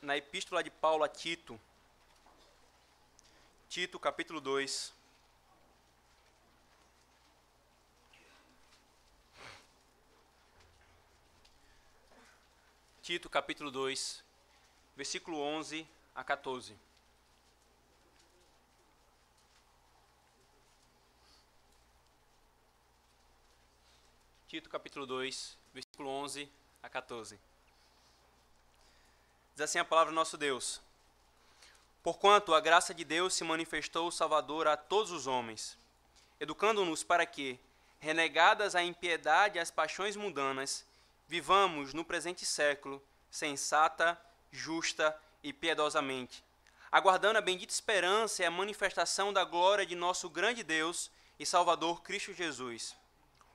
na epístola de Paulo a Tito, Tito capítulo 2. Tito capítulo 2, versículo 11 a 14. Tito capítulo 2, versículo 11 a 14. Diz assim a palavra do nosso Deus: Porquanto a graça de Deus se manifestou salvadora a todos os homens, educando-nos para que, renegadas a impiedade e as paixões mundanas, vivamos no presente século sensata, justa e piedosamente, aguardando a bendita esperança e a manifestação da glória de nosso grande Deus e Salvador Cristo Jesus,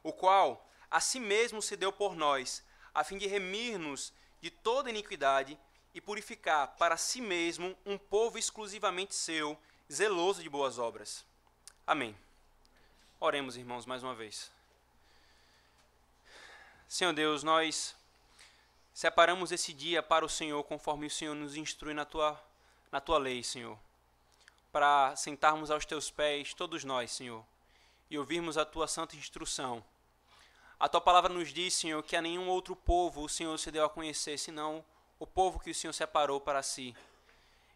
o qual a si mesmo se deu por nós, a fim de remir-nos de toda iniquidade e purificar para si mesmo um povo exclusivamente seu, zeloso de boas obras. Amém. Oremos, irmãos, mais uma vez. Senhor Deus, nós separamos esse dia para o Senhor, conforme o Senhor nos instrui na tua lei, Senhor, para sentarmos aos teus pés, todos nós, Senhor, e ouvirmos a tua santa instrução. A tua palavra nos diz, Senhor, que a nenhum outro povo o Senhor se deu a conhecer, senão o povo que o Senhor separou para si.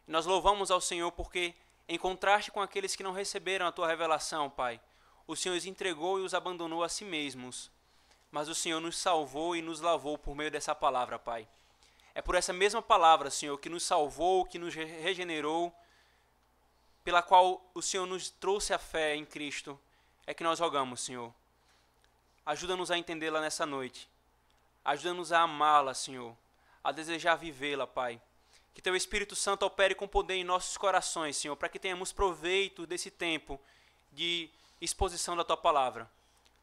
E nós louvamos ao Senhor porque, em contraste com aqueles que não receberam a tua revelação, Pai, o Senhor os entregou e os abandonou a si mesmos. Mas o Senhor nos salvou e nos lavou por meio dessa palavra, Pai. É por essa mesma palavra, Senhor, que nos salvou, que nos regenerou, pela qual o Senhor nos trouxe a fé em Cristo, é que nós rogamos, Senhor. Ajuda-nos a entendê-la nessa noite. Ajuda-nos a amá-la, Senhor, a desejar vivê-la, Pai. Que Teu Espírito Santo opere com poder em nossos corações, Senhor, para que tenhamos proveito desse tempo de exposição da Tua palavra.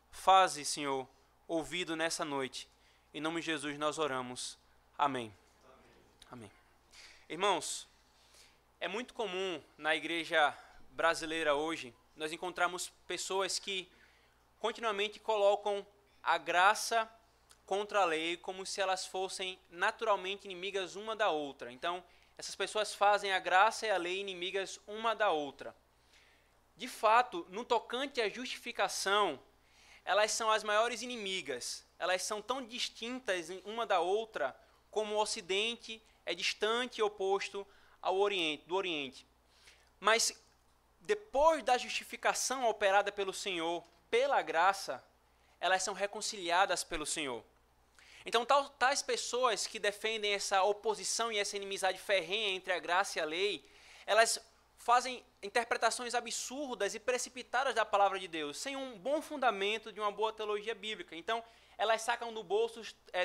Faze, Senhor, ouvido nessa noite. Em nome de Jesus nós oramos. Amém. Amém. Irmãos, é muito comum na igreja brasileira hoje nós encontrarmos pessoas que continuamente colocam a graça contra a lei como se elas fossem naturalmente inimigas uma da outra. Então, essas pessoas fazem a graça e a lei inimigas uma da outra. De fato, no tocante à justificação, elas são as maiores inimigas. Elas são tão distintas uma da outra como o Ocidente é distante e oposto ao Oriente, do Oriente. Mas depois da justificação operada pelo Senhor, pela graça, elas são reconciliadas pelo Senhor. Então, tais pessoas que defendem essa oposição e essa inimizade ferrenha entre a graça e a lei, elas fazem interpretações absurdas e precipitadas da palavra de Deus, sem um bom fundamento de uma boa teologia bíblica. Então, elas sacam do bolso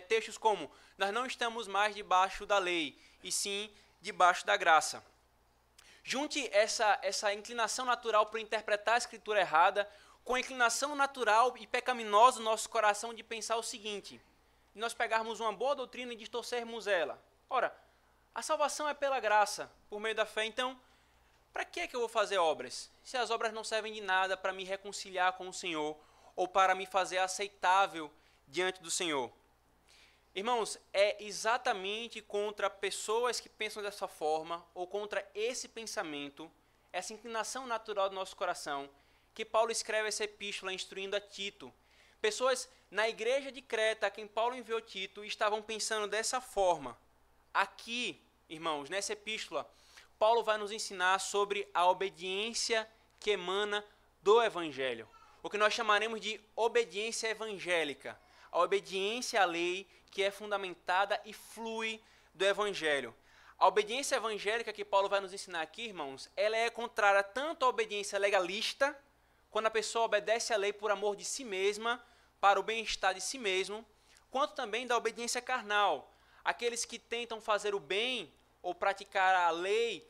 textos como: nós não estamos mais debaixo da lei, e sim debaixo da graça. Junte essa inclinação natural para interpretar a escritura errada com a inclinação natural e pecaminosa do nosso coração de pensar o seguinte: nós pegarmos uma boa doutrina e distorcermos ela. Ora, a salvação é pela graça, por meio da fé, então, para que eu vou fazer obras? Se as obras não servem de nada para me reconciliar com o Senhor ou para me fazer aceitável diante do Senhor. Irmãos, é exatamente contra pessoas que pensam dessa forma ou contra esse pensamento, essa inclinação natural do nosso coração, que Paulo escreve essa epístola instruindo a Tito. Pessoas na igreja de Creta, a quem Paulo enviou Tito, estavam pensando dessa forma. Aqui, irmãos, nessa epístola, Paulo vai nos ensinar sobre a obediência que emana do Evangelho. O que nós chamaremos de obediência evangélica. A obediência à lei que é fundamentada e flui do Evangelho. A obediência evangélica que Paulo vai nos ensinar aqui, irmãos, ela é contrária tanto à obediência legalista, quando a pessoa obedece à lei por amor de si mesma, para o bem-estar de si mesmo, quanto também da obediência carnal. Aqueles que tentam fazer o bem ou praticar a lei,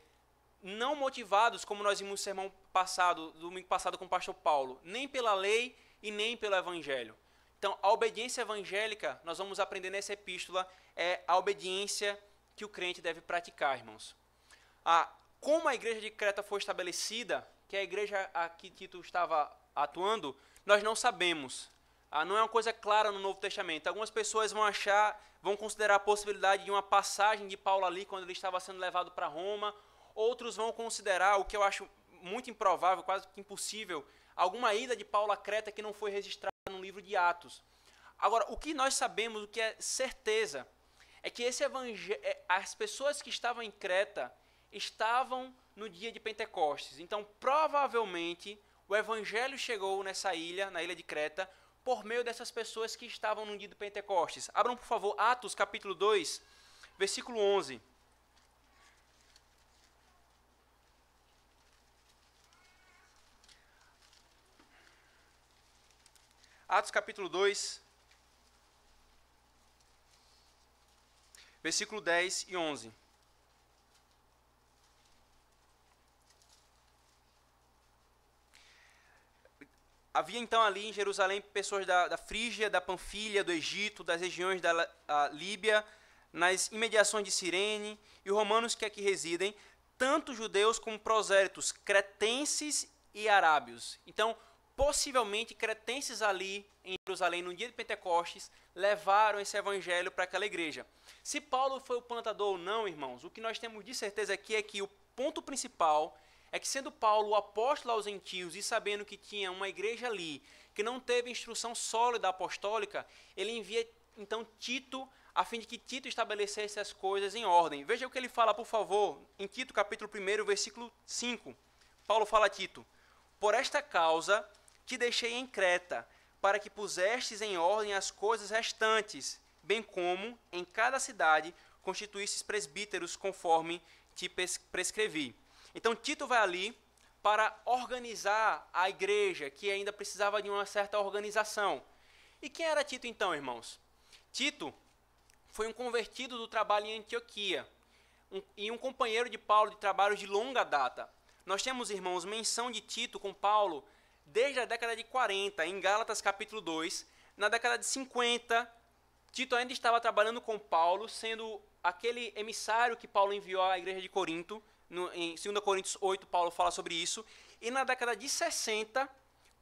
não motivados, como nós vimos no sermão passado, domingo passado com o pastor Paulo, nem pela lei e nem pelo Evangelho. Então, a obediência evangélica, nós vamos aprender nessa epístola, é a obediência que o crente deve praticar, irmãos. Como a igreja de Creta foi estabelecida, que a igreja a que Tito estava atuando, nós não sabemos. Não é uma coisa clara no Novo Testamento. Algumas pessoas vão considerar a possibilidade de uma passagem de Paulo ali quando ele estava sendo levado para Roma. Outros vão considerar, o que eu acho muito improvável, quase que impossível, alguma ida de Paulo a Creta que não foi registrada no livro de Atos. Agora, o que nós sabemos, o que é certeza, é que as pessoas que estavam em Creta estavam no dia de Pentecostes. Então, provavelmente, o evangelho chegou nessa ilha, na ilha de Creta, por meio dessas pessoas que estavam no dia de Pentecostes. Abram, por favor, Atos capítulo 2, versículo 11. Atos capítulo 2, versículo 10 e 11. Havia então ali em Jerusalém pessoas da Frígia, da Panfilha, do Egito, das regiões da Líbia, nas imediações de Cirene, e romanos que aqui residem, tanto judeus como prosélitos, cretenses e arábios. Então, possivelmente, cretenses ali em Jerusalém, no dia de Pentecostes, levaram esse evangelho para aquela igreja. Se Paulo foi o plantador ou não, irmãos, o que nós temos de certeza aqui é que o ponto principal é que, sendo Paulo o apóstolo aos gentios e sabendo que tinha uma igreja ali que não teve instrução sólida apostólica, ele envia então Tito a fim de que Tito estabelecesse as coisas em ordem. Veja o que ele fala, por favor, em Tito capítulo 1, versículo 5. Paulo fala a Tito: por esta causa te deixei em Creta, para que pusestes em ordem as coisas restantes, bem como em cada cidade constituísses presbíteros conforme te prescrevi. Então Tito vai ali para organizar a igreja, que ainda precisava de uma certa organização. E quem era Tito então, irmãos? Tito foi um convertido do trabalho em Antioquia e um companheiro de Paulo de trabalho de longa data. Nós temos, irmãos, menção de Tito com Paulo desde a década de 40, em Gálatas capítulo 2. Na década de 50, Tito ainda estava trabalhando com Paulo, sendo aquele emissário que Paulo enviou à igreja de Corinto. Em 2 Coríntios 8, Paulo fala sobre isso. E na década de 60,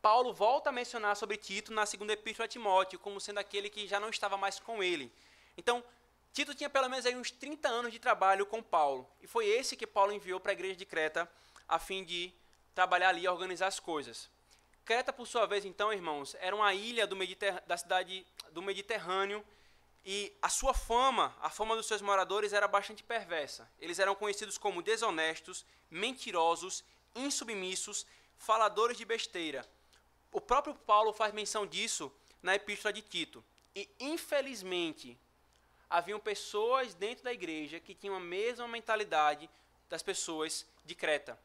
Paulo volta a mencionar sobre Tito na segunda epístola a Timóteo, como sendo aquele que já não estava mais com ele. Então, Tito tinha pelo menos aí uns 30 anos de trabalho com Paulo. E foi esse que Paulo enviou para a igreja de Creta, a fim de trabalhar ali e organizar as coisas. Creta, por sua vez, então, irmãos, era uma ilha da cidade do Mediterrâneo, e a sua fama, a fama dos seus moradores era bastante perversa. Eles eram conhecidos como desonestos, mentirosos, insubmissos, faladores de besteira. O próprio Paulo faz menção disso na epístola de Tito. E, infelizmente, haviam pessoas dentro da igreja que tinham a mesma mentalidade das pessoas de Creta.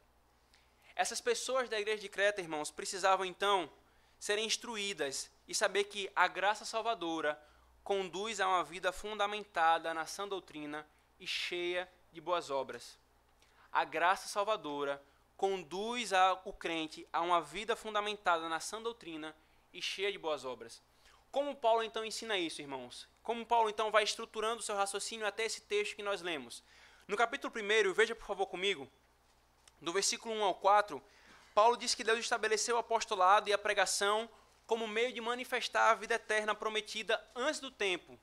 Essas pessoas da igreja de Creta, irmãos, precisavam então serem instruídas e saber que a graça salvadora conduz a uma vida fundamentada na sã doutrina e cheia de boas obras. A graça salvadora conduz o crente a uma vida fundamentada na sã doutrina e cheia de boas obras. Como Paulo então ensina isso, irmãos? Como Paulo então vai estruturando o seu raciocínio até esse texto que nós lemos? No capítulo 1, veja por favor comigo, do versículo 1 ao 4, Paulo diz que Deus estabeleceu o apostolado e a pregação como meio de manifestar a vida eterna prometida antes do tempo,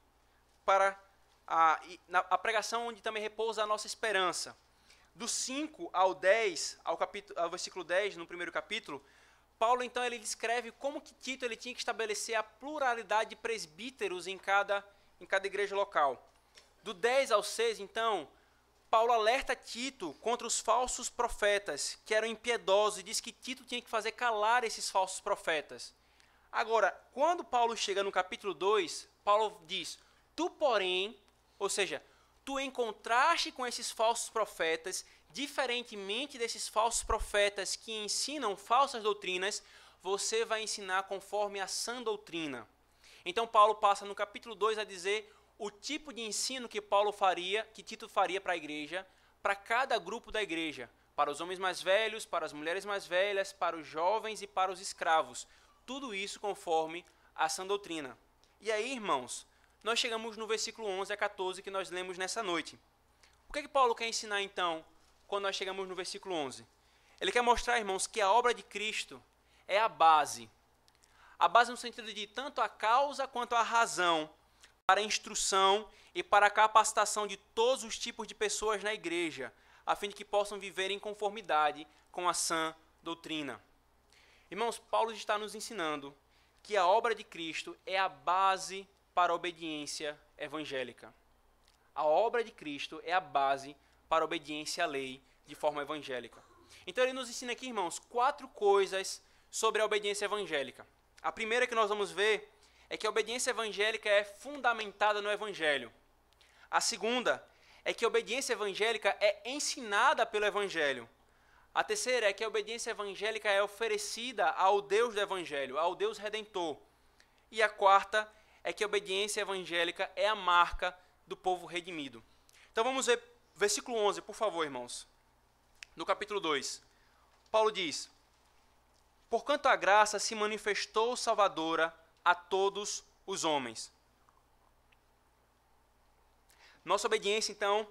para a pregação onde também repousa a nossa esperança. Do 5 ao 10, ao versículo 10, no primeiro capítulo, Paulo então ele descreve como que Tito ele tinha que estabelecer a pluralidade de presbíteros em cada igreja local. Do 10 ao 6, então, Paulo alerta Tito contra os falsos profetas, que eram impiedosos, e diz que Tito tinha que fazer calar esses falsos profetas. Agora, quando Paulo chega no capítulo 2, Paulo diz: tu, porém, ou seja, tu encontraste com esses falsos profetas, diferentemente desses falsos profetas que ensinam falsas doutrinas, você vai ensinar conforme a sã doutrina. Então Paulo passa no capítulo 2 a dizer o tipo de ensino que Tito faria para a igreja, para cada grupo da igreja, para os homens mais velhos, para as mulheres mais velhas, para os jovens e para os escravos. Tudo isso conforme a sã doutrina. E aí, irmãos, nós chegamos no versículo 11 a 14 que nós lemos nessa noite. O que Paulo quer ensinar, então, quando nós chegamos no versículo 11? Ele quer mostrar, irmãos, que a obra de Cristo é a base. A base no sentido de tanto a causa quanto a razão para a instrução e para a capacitação de todos os tipos de pessoas na igreja, a fim de que possam viver em conformidade com a sã doutrina. Irmãos, Paulo está nos ensinando que a obra de Cristo é a base para a obediência evangélica. A obra de Cristo é a base para a obediência à lei de forma evangélica. Então ele nos ensina aqui, irmãos, 4 coisas sobre a obediência evangélica. A primeira que nós vamos ver é que a obediência evangélica é fundamentada no evangelho. A segunda é que a obediência evangélica é ensinada pelo evangelho. A terceira é que a obediência evangélica é oferecida ao Deus do evangelho, ao Deus redentor. E a quarta é que a obediência evangélica é a marca do povo redimido. Então vamos ver versículo 11, por favor, irmãos. No capítulo 2, Paulo diz: porquanto a graça se manifestou salvadora a todos os homens. Nossa obediência, então,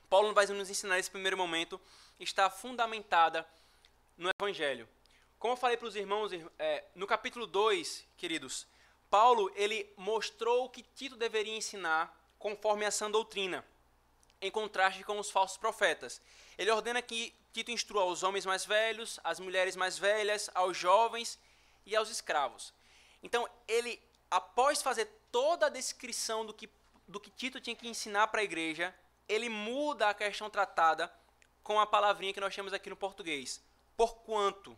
Paulo vai nos ensinar nesse primeiro momento, está fundamentada no Evangelho. Como eu falei para os irmãos, no capítulo 2, queridos, Paulo ele mostrou o que Tito deveria ensinar conforme a sã doutrina, em contraste com os falsos profetas. Ele ordena que Tito instrua os homens mais velhos, as mulheres mais velhas, aos jovens e aos escravos. Então, ele, após fazer toda a descrição do que Tito tinha que ensinar para a igreja, ele muda a questão tratada com a palavrinha que nós temos aqui no português. Porquanto.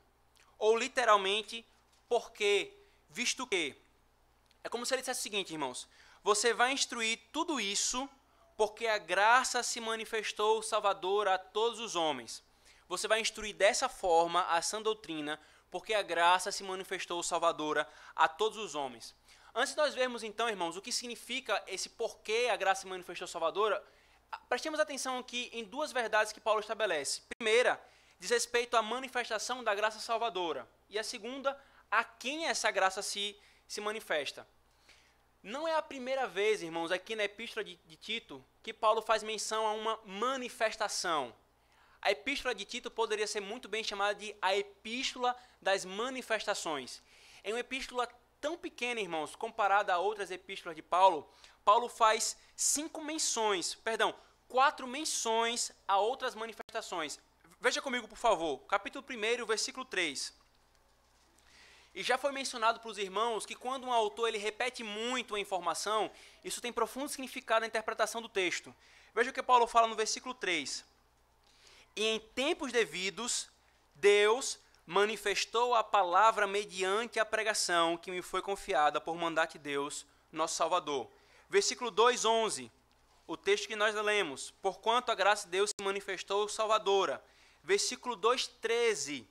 Ou literalmente, porque, visto que. É como se ele dissesse o seguinte, irmãos. Você vai instruir tudo isso porque a graça se manifestou salvadora a todos os homens. Você vai instruir dessa forma a sã doutrina porque a graça se manifestou salvadora a todos os homens. Antes de nós vermos então, irmãos, o que significa esse porquê a graça se manifestou salvadora, prestemos atenção aqui em 2 verdades que Paulo estabelece. Primeira, diz respeito à manifestação da graça salvadora. E a segunda, a quem essa graça se manifesta. Não é a primeira vez, irmãos, aqui na Epístola de Tito, que Paulo faz menção a uma manifestação. A Epístola de Tito poderia ser muito bem chamada de a Epístola das Manifestações. Em uma epístola tão pequena, irmãos, comparada a outras epístolas de Paulo, Paulo faz 4 menções a outras manifestações. Veja comigo, por favor, capítulo 1, versículo 3. E já foi mencionado para os irmãos que quando um autor ele repete muito a informação, isso tem profundo significado na interpretação do texto. Veja o que Paulo fala no versículo 3. E em tempos devidos, Deus manifestou a palavra mediante a pregação que me foi confiada por mandato de Deus, nosso Salvador. Versículo 2:11, o texto que nós lemos. Porquanto a graça de Deus se manifestou salvadora. Versículo 2:13.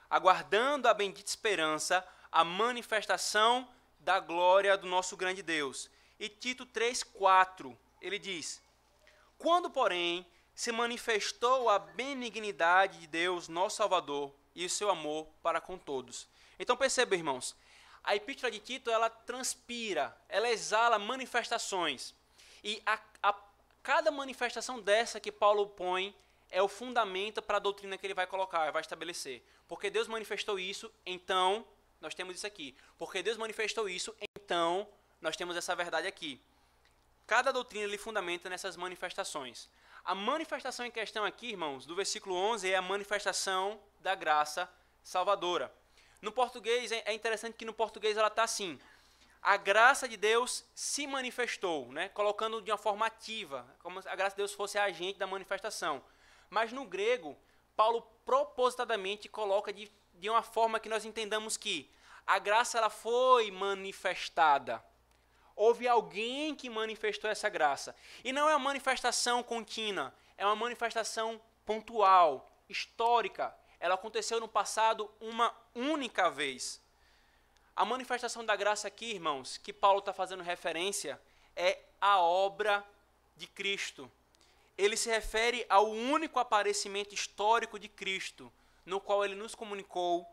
Aguardando a bendita esperança, a manifestação da glória do nosso grande Deus. E Tito 3:4, ele diz: quando, porém, se manifestou a benignidade de Deus, nosso Salvador, e o seu amor para com todos. Então perceba, irmãos, a Epístola de Tito, ela transpira, ela exala manifestações. E cada manifestação dessa que Paulo põe é o fundamento para a doutrina que ele vai colocar, vai estabelecer. Porque Deus manifestou isso, então nós temos isso aqui. Porque Deus manifestou isso, então nós temos essa verdade aqui. Cada doutrina ele fundamenta nessas manifestações. A manifestação em questão aqui, irmãos, do versículo 11 é a manifestação da graça salvadora. No português, é interessante que no português ela está assim: a graça de Deus se manifestou, né? Colocando de uma forma ativa, como se a graça de Deus fosse a agente da manifestação. Mas no grego, Paulo propositadamente coloca de uma forma que nós entendamos que a graça ela foi manifestada. Houve alguém que manifestou essa graça. E não é uma manifestação contínua, é uma manifestação pontual, histórica. Ela aconteceu no passado uma única vez. A manifestação da graça aqui, irmãos, que Paulo está fazendo referência, é a obra de Cristo. Ele se refere ao único aparecimento histórico de Cristo, no qual ele nos comunicou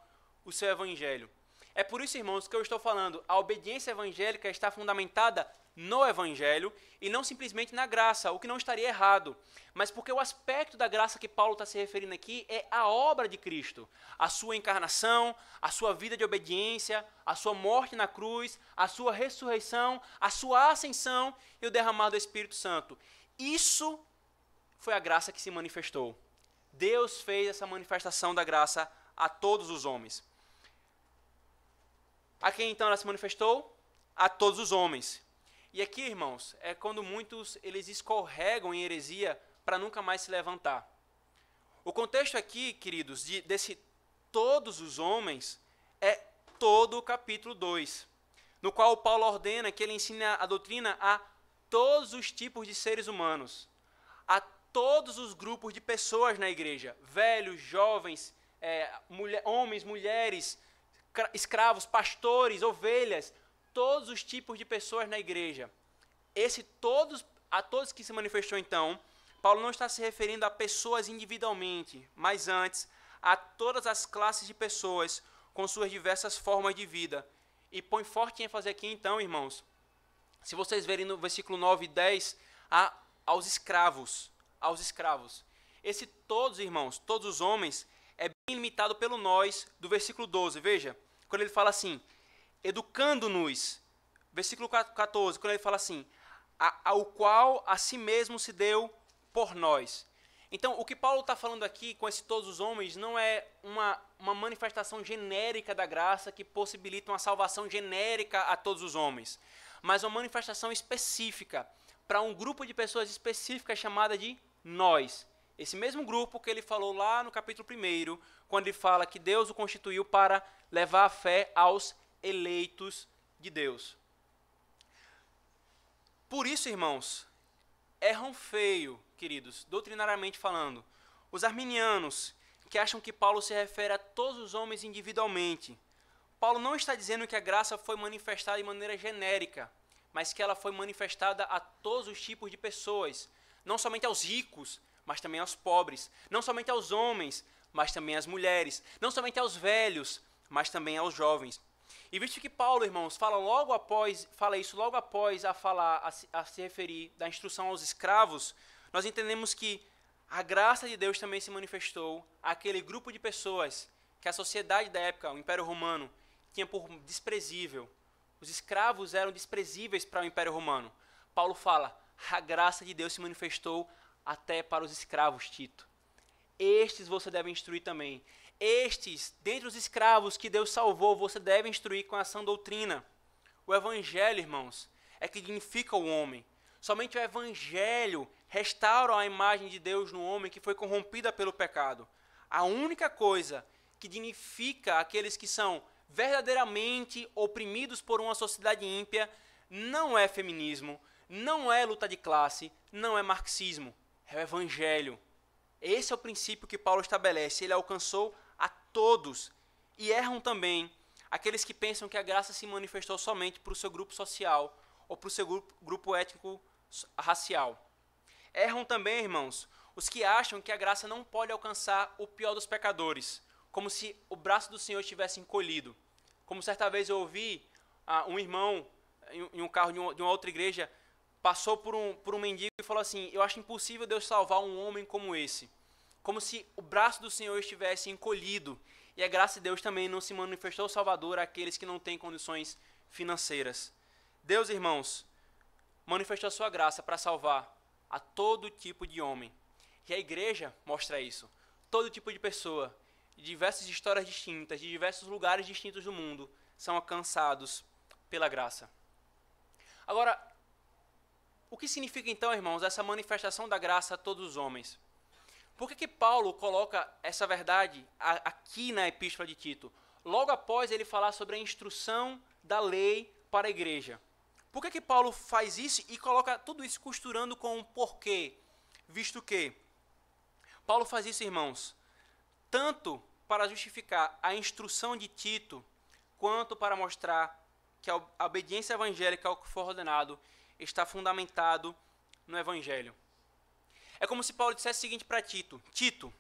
o seu evangelho. É por isso, irmãos, que eu estou falando, a obediência evangélica está fundamentada no Evangelho e não simplesmente na graça, o que não estaria errado. Mas porque o aspecto da graça que Paulo está se referindo aqui é a obra de Cristo, a sua encarnação, a sua vida de obediência, a sua morte na cruz, a sua ressurreição, a sua ascensão e o derramar do Espírito Santo. Isso foi a graça que se manifestou. Deus fez essa manifestação da graça a todos os homens. A quem então ela se manifestou? A todos os homens. E aqui, irmãos, é quando muitos eles escorregam em heresia para nunca mais se levantar. O contexto aqui, queridos, desse todos os homens é todo o capítulo 2, no qual Paulo ordena que ele ensine a doutrina a todos os tipos de seres humanos, a todos os grupos de pessoas na igreja, velhos, jovens, homens, mulheres, escravos, pastores, ovelhas, todos os tipos de pessoas na igreja. A todos que se manifestou então, Paulo não está se referindo a pessoas individualmente, mas antes a todas as classes de pessoas com suas diversas formas de vida. E põe forte ênfase aqui então, irmãos, se vocês verem no versículo 9 e 10, aos escravos. Esse todos, irmãos, todos os homens, é bem limitado pelo nós do versículo 12. Veja, quando ele fala assim, educando-nos. Versículo 14, quando ele fala assim, ao qual a si mesmo se deu por nós. Então, o que Paulo está falando aqui com esse todos os homens não é uma manifestação genérica da graça que possibilita uma salvação genérica a todos os homens, mas uma manifestação específica para um grupo de pessoas específicas chamada de nós. Esse mesmo grupo que ele falou lá no capítulo 1, quando ele fala que Deus o constituiu para levar a fé aos eleitos de Deus. Por isso, irmãos, erram feio, queridos, doutrinariamente falando, os arminianos que acham que Paulo se refere a todos os homens individualmente. Paulo não está dizendo que a graça foi manifestada de maneira genérica, mas que ela foi manifestada a todos os tipos de pessoas, não somente aos ricos, mas também aos pobres, não somente aos homens, mas também às mulheres, não somente aos velhos, mas também aos jovens. E visto que Paulo, irmãos, fala isso logo após a se referir da instrução aos escravos, nós entendemos que a graça de Deus também se manifestou àquele grupo de pessoas que a sociedade da época, o Império Romano, tinha por desprezível. Os escravos eram desprezíveis para o Império Romano. Paulo fala, a graça de Deus se manifestou até para os escravos, Tito. Estes você deve instruir também. Estes, dentre os escravos que Deus salvou, você deve instruir com a sã doutrina. O Evangelho, irmãos, é que dignifica o homem. Somente o Evangelho restaura a imagem de Deus no homem que foi corrompida pelo pecado. A única coisa que dignifica aqueles que são verdadeiramente oprimidos por uma sociedade ímpia não é feminismo, não é luta de classe, não é marxismo, é o Evangelho. Esse é o princípio que Paulo estabelece. Ele alcançou a todos. E erram também aqueles que pensam que a graça se manifestou somente para o seu grupo social ou para o seu grupo étnico-racial. Erram também, irmãos, os que acham que a graça não pode alcançar o pior dos pecadores, como se o braço do Senhor estivesse encolhido. Como certa vez eu ouvi um irmão em um carro de uma outra igreja, passou por um mendigo e falou assim, eu acho impossível Deus salvar um homem como esse. Como se o braço do Senhor estivesse encolhido. E a graça de Deus também não se manifestou salvador àqueles que não têm condições financeiras. Deus, irmãos, manifestou a sua graça para salvar a todo tipo de homem. E a igreja mostra isso. Todo tipo de pessoa, de diversas histórias distintas, de diversos lugares distintos do mundo, são alcançados pela graça. Agora, o que significa então, irmãos, essa manifestação da graça a todos os homens? Por que Paulo coloca essa verdade aqui na Epístola de Tito, logo após ele falar sobre a instrução da lei para a igreja? Por que Paulo faz isso e coloca tudo isso costurando com um porquê? Visto que Paulo faz isso, irmãos, tanto para justificar a instrução de Tito, quanto para mostrar que a obediência evangélica ao que for ordenado está fundamentado no Evangelho. É como se Paulo dissesse o seguinte para Tito: Tito,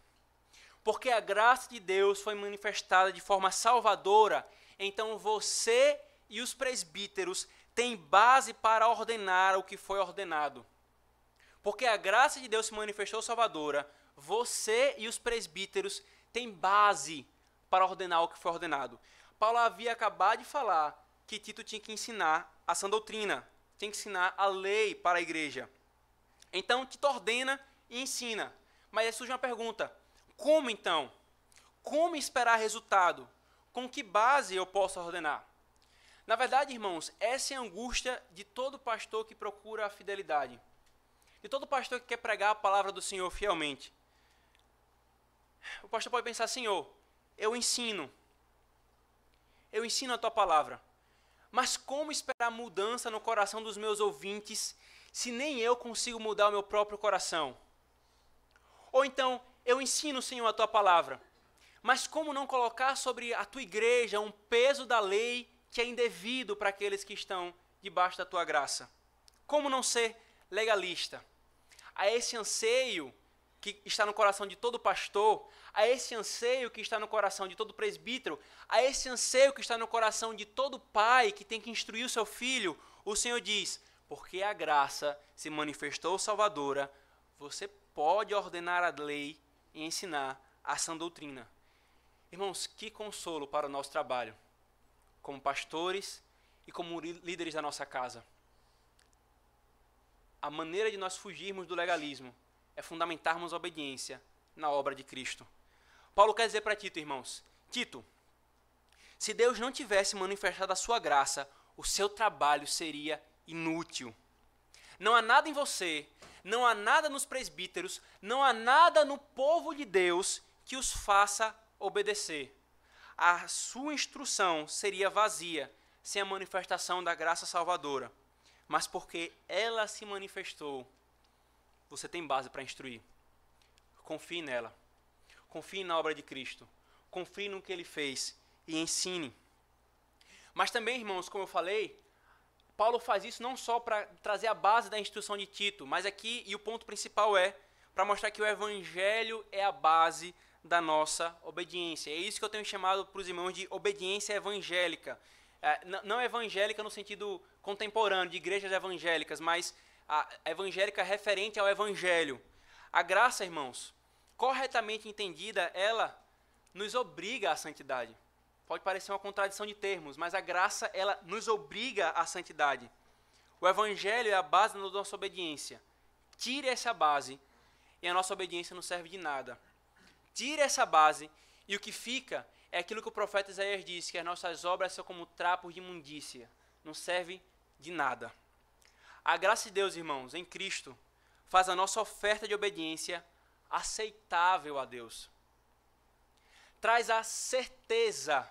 porque a graça de Deus foi manifestada de forma salvadora, então você e os presbíteros têm base para ordenar o que foi ordenado. Porque a graça de Deus se manifestou salvadora, você e os presbíteros têm base para ordenar o que foi ordenado. Paulo havia acabado de falar que Tito tinha que ensinar a sã doutrina, tinha que ensinar a lei para a igreja. Então, Tito ordena e ensina. Mas aí surge uma pergunta: como então? Como esperar resultado? Com que base eu posso ordenar? Na verdade, irmãos, essa é a angústia de todo pastor que procura a fidelidade. De todo pastor que quer pregar a palavra do Senhor fielmente. O pastor pode pensar: Senhor, eu ensino a tua palavra, mas como esperar mudança no coração dos meus ouvintes se nem eu consigo mudar o meu próprio coração? Ou então, eu ensino, Senhor, a tua palavra, mas como não colocar sobre a tua igreja um peso da lei que é indevido para aqueles que estão debaixo da tua graça? Como não ser legalista? A esse anseio que está no coração de todo pastor, a esse anseio que está no coração de todo presbítero, a esse anseio que está no coração de todo pai que tem que instruir o seu filho, o Senhor diz: porque a graça se manifestou salvadora, você pode ordenar a lei e ensinar a sã doutrina. Irmãos, que consolo para o nosso trabalho, como pastores e como líderes da nossa casa. A maneira de nós fugirmos do legalismo é fundamentarmos a obediência na obra de Cristo. Paulo quer dizer para Tito, irmãos: Tito, se Deus não tivesse manifestado a sua graça, o seu trabalho seria inútil. Não há nada em você, não há nada nos presbíteros, não há nada no povo de Deus que os faça obedecer. A sua instrução seria vazia sem a manifestação da graça salvadora. Mas porque ela se manifestou, você tem base para instruir. Confie nela. Confie na obra de Cristo. Confie no que Ele fez e ensine. Mas também, irmãos, como eu falei, Paulo faz isso não só para trazer a base da instrução de Tito, mas aqui, e o ponto principal é, para mostrar que o Evangelho é a base da nossa obediência. É isso que eu tenho chamado para os irmãos de obediência evangélica. Não evangélica no sentido contemporâneo, de igrejas evangélicas, mas a evangélica referente ao Evangelho. A graça, irmãos, corretamente entendida, ela nos obriga à santidade. Pode parecer uma contradição de termos, mas a graça, ela nos obriga à santidade. O Evangelho é a base da nossa obediência. Tire essa base e a nossa obediência não serve de nada. Tire essa base e o que fica é aquilo que o profeta Isaías disse, que as nossas obras são como trapos de imundícia. Não serve de nada. A graça de Deus, irmãos, em Cristo, faz a nossa oferta de obediência aceitável a Deus. Traz a certeza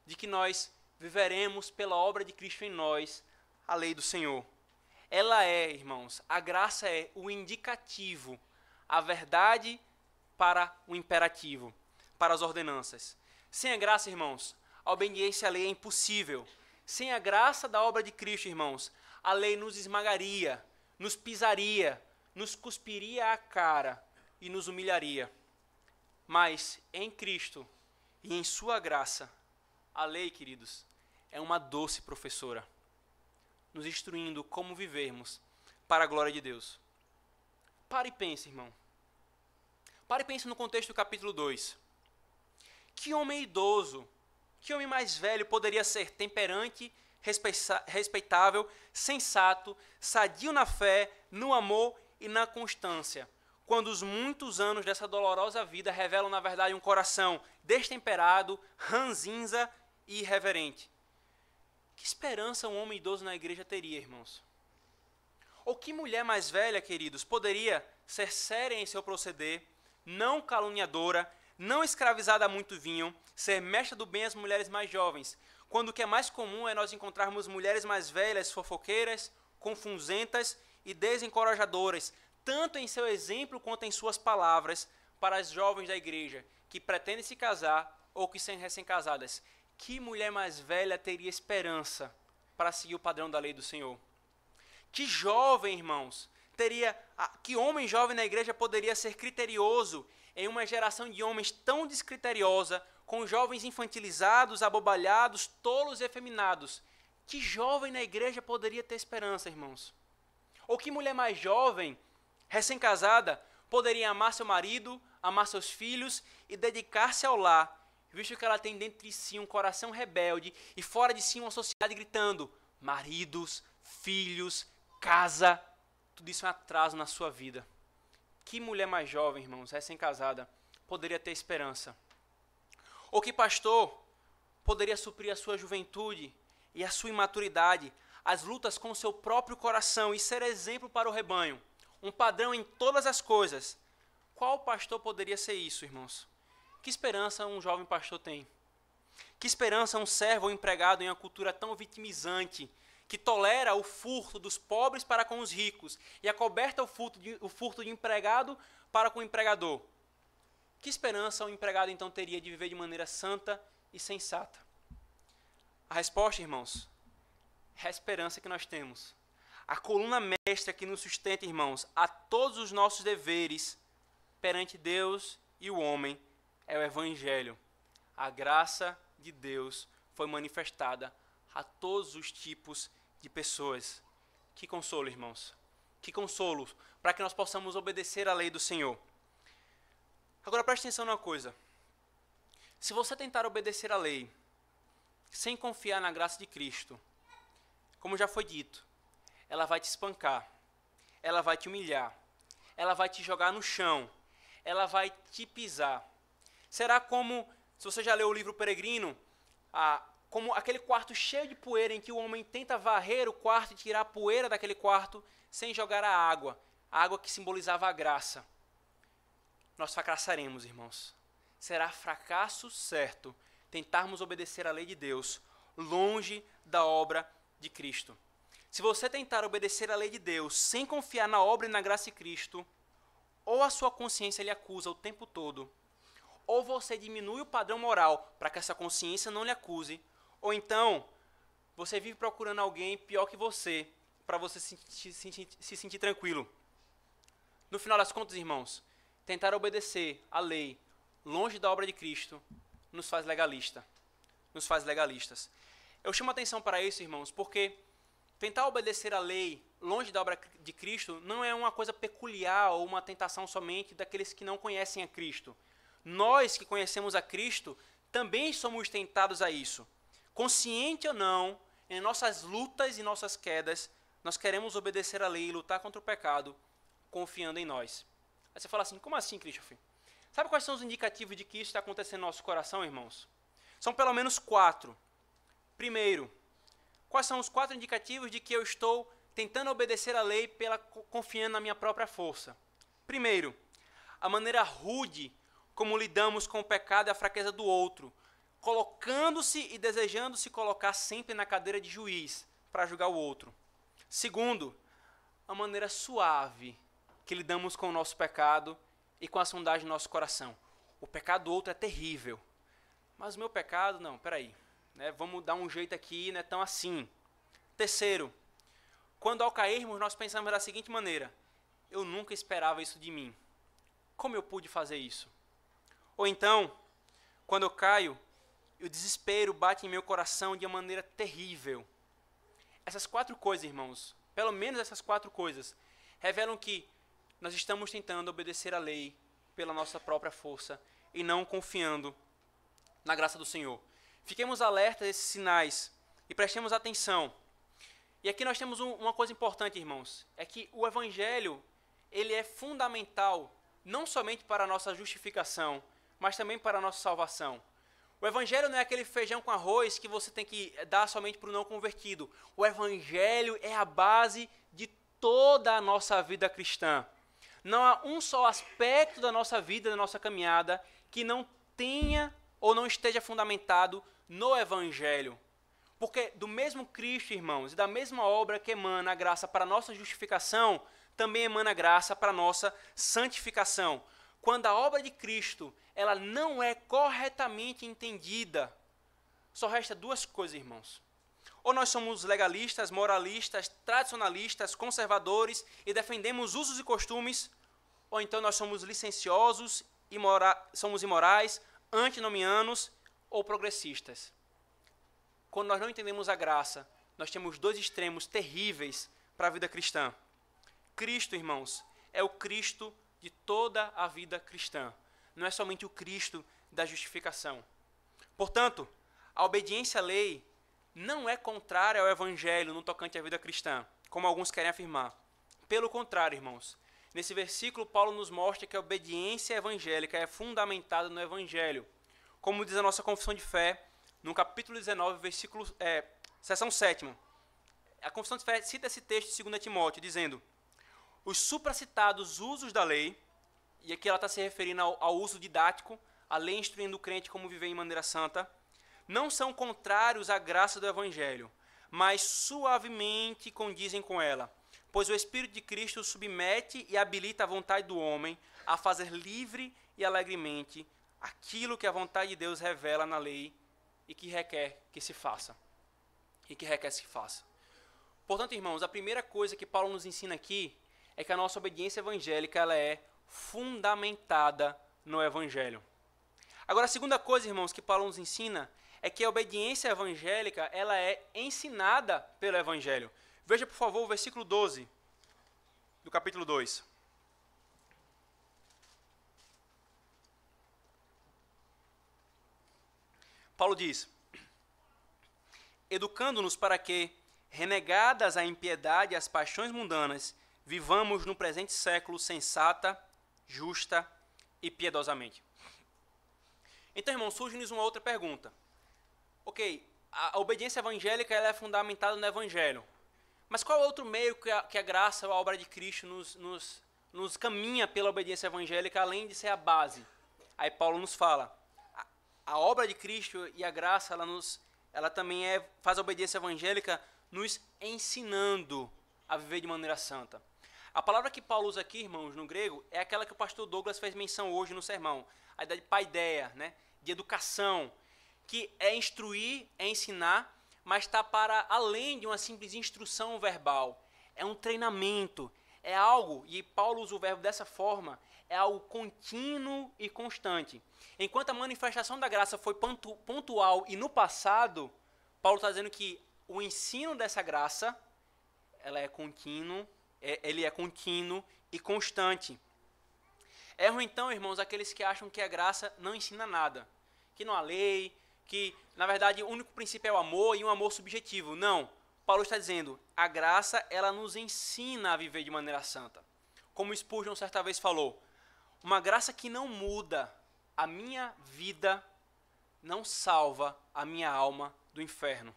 de que nós viveremos pela obra de Cristo em nós, a lei do Senhor. Ela é, irmãos, a graça é o indicativo, a verdade para o imperativo, para as ordenanças. Sem a graça, irmãos, a obediência à lei é impossível. Sem a graça da obra de Cristo, irmãos, a lei nos esmagaria, nos pisaria, nos cuspiria a cara e nos humilharia. Mas em Cristo e em sua graça, a lei, queridos, é uma doce professora, nos instruindo como vivermos para a glória de Deus. Pare e pense, irmão. Pare e pense no contexto do capítulo 2. Que homem idoso, que homem mais velho poderia ser temperante, respeitável, sensato, sadio na fé, no amor e na constância, quando os muitos anos dessa dolorosa vida revelam, na verdade, um coração destemperado, ranzinza e irreverente? Que esperança um homem idoso na igreja teria, irmãos? Ou que mulher mais velha, queridos, poderia ser séria em seu proceder, não caluniadora, não escravizada a muito vinho, ser mestra do bem às mulheres mais jovens, quando o que é mais comum é nós encontrarmos mulheres mais velhas, fofoqueiras, confusentas e desencorajadoras, tanto em seu exemplo quanto em suas palavras, para as jovens da igreja, que pretendem se casar ou que são recém-casadas. Que mulher mais velha teria esperança para seguir o padrão da lei do Senhor? Que jovem, irmãos, que homem jovem na igreja poderia ser criterioso em uma geração de homens tão descriteriosa, com jovens infantilizados, abobalhados, tolos e efeminados? Que jovem na igreja poderia ter esperança, irmãos? Ou que mulher mais jovem, recém-casada, poderia amar seu marido, amar seus filhos e dedicar-se ao lar, visto que ela tem dentro de si um coração rebelde e fora de si uma sociedade gritando: maridos, filhos, casa, tudo isso é um atraso na sua vida. Que mulher mais jovem, irmãos, recém-casada, poderia ter esperança? Ou que pastor poderia suprir a sua juventude e a sua imaturidade, as lutas com o seu próprio coração e ser exemplo para o rebanho, um padrão em todas as coisas? Qual pastor poderia ser isso, irmãos? Que esperança um jovem pastor tem? Que esperança um servo ou empregado em uma cultura tão vitimizante, que tolera o furto dos pobres para com os ricos e acoberta o furto de empregado para com o empregador? Que esperança um empregado então teria de viver de maneira santa e sensata? A resposta, irmãos, é a esperança que nós temos. A coluna mestra que nos sustenta, irmãos, a todos os nossos deveres perante Deus e o homem é o Evangelho. A graça de Deus foi manifestada a todos os tipos de pessoas. Que consolo, irmãos. Que consolo para que nós possamos obedecer à lei do Senhor. Agora preste atenção numa coisa. Se você tentar obedecer à lei sem confiar na graça de Cristo, como já foi dito, ela vai te espancar, ela vai te humilhar, ela vai te jogar no chão, ela vai te pisar. Será como, se você já leu o livro Peregrino, como aquele quarto cheio de poeira em que o homem tenta varrer o quarto e tirar a poeira daquele quarto sem jogar a água que simbolizava a graça. Nós fracassaremos, irmãos. Será fracasso certo tentarmos obedecer à lei de Deus longe da obra de Cristo. Se você tentar obedecer à lei de Deus sem confiar na obra e na graça de Cristo, ou a sua consciência lhe acusa o tempo todo, ou você diminui o padrão moral para que essa consciência não lhe acuse, ou então você vive procurando alguém pior que você para você se sentir tranquilo. No final das contas, irmãos, tentar obedecer à lei longe da obra de Cristo nos faz legalista, nos faz legalistas. Eu chamo a atenção para isso, irmãos, porque tentar obedecer à lei longe da obra de Cristo não é uma coisa peculiar ou uma tentação somente daqueles que não conhecem a Cristo. Nós que conhecemos a Cristo também somos tentados a isso. Consciente ou não, em nossas lutas e nossas quedas, nós queremos obedecer à lei e lutar contra o pecado, confiando em nós. Aí você fala assim, como assim, Christopher? Sabe quais são os indicativos de que isso está acontecendo no nosso coração, irmãos? São pelo menos 4. Primeiro, quais são os 4 indicativos de que eu estou tentando obedecer à lei confiando na minha própria força? Primeiro, a maneira rude como lidamos com o pecado e a fraqueza do outro, colocando-se e desejando se colocar sempre na cadeira de juiz para julgar o outro. Segundo, a maneira suave que lidamos com o nosso pecado e com a sondagem do nosso coração. O pecado do outro é terrível, mas o meu pecado, não, peraí, né, vamos dar um jeito aqui, não é tão assim. Terceiro, quando ao cairmos nós pensamos da seguinte maneira: eu nunca esperava isso de mim, como eu pude fazer isso? Ou então, quando eu caio, o desespero bate em meu coração de uma maneira terrível. Essas 4 coisas, irmãos, pelo menos essas 4 coisas, revelam que nós estamos tentando obedecer à lei pela nossa própria força e não confiando na graça do Senhor. Fiquemos alertas a esses sinais e prestemos atenção. E aqui nós temos uma coisa importante, irmãos, é que o Evangelho, ele é fundamental não somente para a nossa justificação, mas também para a nossa salvação. O Evangelho não é aquele feijão com arroz que você tem que dar somente para o não convertido. O Evangelho é a base de toda a nossa vida cristã. Não há um só aspecto da nossa vida, da nossa caminhada, que não tenha ou não esteja fundamentado no Evangelho. Porque do mesmo Cristo, irmãos, e da mesma obra que emana a graça para a nossa justificação, também emana a graça para a nossa santificação. Quando a obra de Cristo ela não é corretamente entendida, só resta 2 coisas, irmãos. Ou nós somos legalistas, moralistas, tradicionalistas, conservadores e defendemos usos e costumes, ou então nós somos licenciosos, somos imorais, antinomianos ou progressistas. Quando nós não entendemos a graça, nós temos dois extremos terríveis para a vida cristã. Cristo, irmãos, é o Cristo de toda a vida cristã. Não é somente o Cristo da justificação. Portanto, a obediência à lei não é contrária ao Evangelho no tocante à vida cristã, como alguns querem afirmar. Pelo contrário, irmãos, nesse versículo Paulo nos mostra que a obediência evangélica é fundamentada no Evangelho. Como diz a nossa confissão de fé, no capítulo 19, seção 7ª. A confissão de fé cita esse texto de 2 Timóteo, dizendo: os supracitados usos da lei, e aqui ela está se referindo ao uso didático, a lei instruindo o crente como viver em maneira santa, não são contrários à graça do Evangelho, mas suavemente condizem com ela, pois o Espírito de Cristo submete e habilita a vontade do homem a fazer livre e alegremente aquilo que a vontade de Deus revela na lei e que requer que se faça. Portanto, irmãos, a primeira coisa que Paulo nos ensina aqui é que a nossa obediência evangélica ela é fundamentada no Evangelho. Agora, a segunda coisa, irmãos, que Paulo nos ensina é que a obediência evangélica ela é ensinada pelo Evangelho. Veja, por favor, o versículo 12 do capítulo 2. Paulo diz: educando-nos para que, renegadas a impiedade e as paixões mundanas, vivamos no presente século sensata, justa e piedosamente. Então, irmãos, surge-nos uma outra pergunta. Ok, a obediência evangélica ela é fundamentada no Evangelho. Mas qual é o outro meio que a graça ou a obra de Cristo nos caminha pela obediência evangélica, além de ser a base? Aí Paulo nos fala, a obra de Cristo e a graça, ela também faz a obediência evangélica nos ensinando a viver de maneira santa. A palavra que Paulo usa aqui, irmãos, no grego, é aquela que o pastor Douglas fez menção hoje no sermão, a ideia de paideia, né, de educação, que é instruir, é ensinar, mas está para além de uma simples instrução verbal. É um treinamento, é algo, e Paulo usa o verbo dessa forma, é algo contínuo e constante. Enquanto a manifestação da graça foi pontual e no passado, Paulo está dizendo que o ensino dessa graça, ele é contínuo e constante. Erram então, irmãos, aqueles que acham que a graça não ensina nada, que não há lei, que, na verdade, o único princípio é o amor e um amor subjetivo. Não. Paulo está dizendo, a graça, ela nos ensina a viver de maneira santa. Como Spurgeon certa vez falou, uma graça que não muda a minha vida não salva a minha alma do inferno.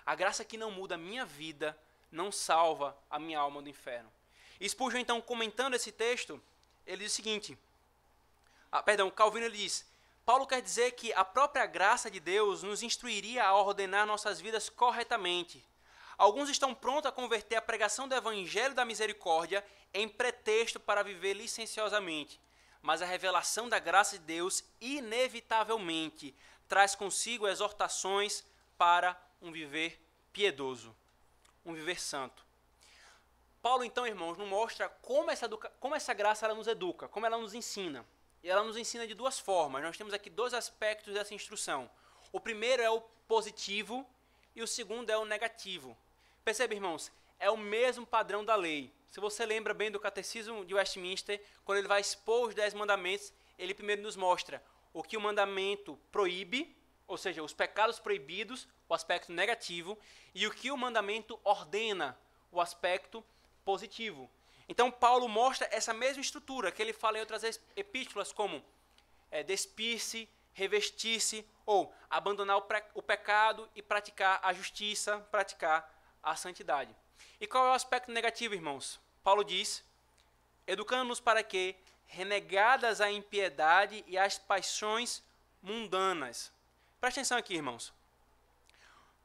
A graça que não muda a minha vida não salva a minha alma do inferno. E Spurgeon, então, comentando esse texto, ele diz o seguinte, Calvino ele diz, Paulo quer dizer que a própria graça de Deus nos instruiria a ordenar nossas vidas corretamente. Alguns estão prontos a converter a pregação do Evangelho da Misericórdia em pretexto para viver licenciosamente. Mas a revelação da graça de Deus, inevitavelmente, traz consigo exortações para um viver piedoso, um viver santo. Paulo, então, irmãos, nos mostra como essa graça ela nos educa, como ela nos ensina. E ela nos ensina de duas formas. Nós temos aqui dois aspectos dessa instrução. O primeiro é o positivo e o segundo é o negativo. Percebe, irmãos? É o mesmo padrão da lei. Se você lembra bem do Catecismo de Westminster, quando ele vai expor os 10 mandamentos, ele primeiro nos mostra o que o mandamento proíbe, ou seja, os pecados proibidos, o aspecto negativo, e o que o mandamento ordena, o aspecto positivo. Então, Paulo mostra essa mesma estrutura que ele fala em outras epístolas, como despir-se, revestir-se, ou abandonar o pecado e praticar a justiça, praticar a santidade. E qual é o aspecto negativo, irmãos? Paulo diz, educando-nos para que, renegadas a impiedade e as paixões mundanas. Presta atenção aqui, irmãos.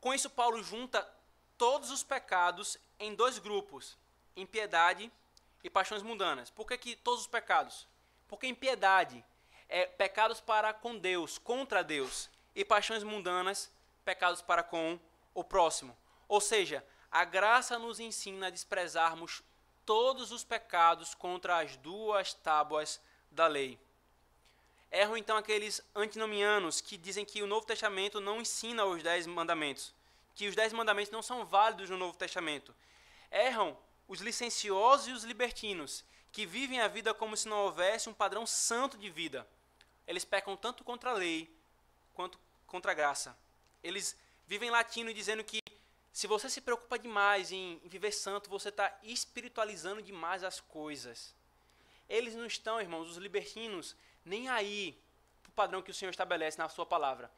Com isso, Paulo junta todos os pecados em dois grupos, impiedade e paixões mundanas. Por que todos os pecados? Porque impiedade é pecados para com Deus, contra Deus, e paixões mundanas, pecados para com o próximo. Ou seja, a graça nos ensina a desprezarmos todos os pecados contra as duas tábuas da lei. Erram então aqueles antinomianos que dizem que o Novo Testamento não ensina os 10 mandamentos, que os 10 mandamentos não são válidos no Novo Testamento. Erram os licenciosos e os libertinos, que vivem a vida como se não houvesse um padrão santo de vida. Eles pecam tanto contra a lei quanto contra a graça. Eles vivem latino dizendo que se você se preocupa demais em viver santo, você está espiritualizando demais as coisas. Eles não estão, irmãos, os libertinos, nem aí para o padrão que o Senhor estabelece na sua palavra.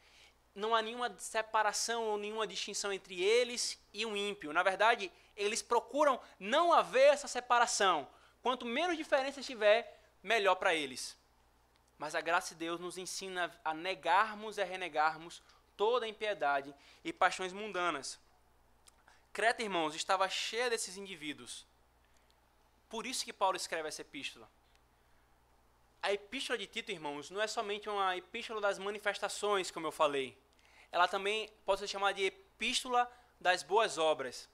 Não há nenhuma separação ou nenhuma distinção entre eles e o ímpio. Na verdade, eles procuram não haver essa separação. Quanto menos diferença tiver, melhor para eles. Mas a graça de Deus nos ensina a negarmos e a renegarmos toda a impiedade e paixões mundanas. Creta, irmãos, estava cheia desses indivíduos. Por isso que Paulo escreve essa epístola. A epístola de Tito, irmãos, não é somente uma epístola das manifestações, como eu falei. Ela também pode ser chamada de epístola das boas obras.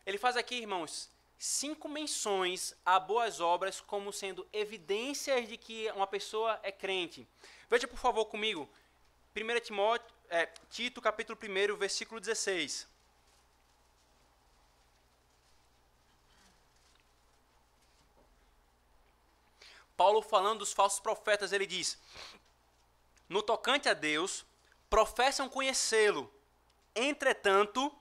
Ele faz aqui, irmãos, 5 menções a boas obras como sendo evidências de que uma pessoa é crente. Veja, por favor, comigo, Tito, capítulo 1, versículo 16. Paulo, falando dos falsos profetas, ele diz: no tocante a Deus, professam conhecê-lo, entretanto,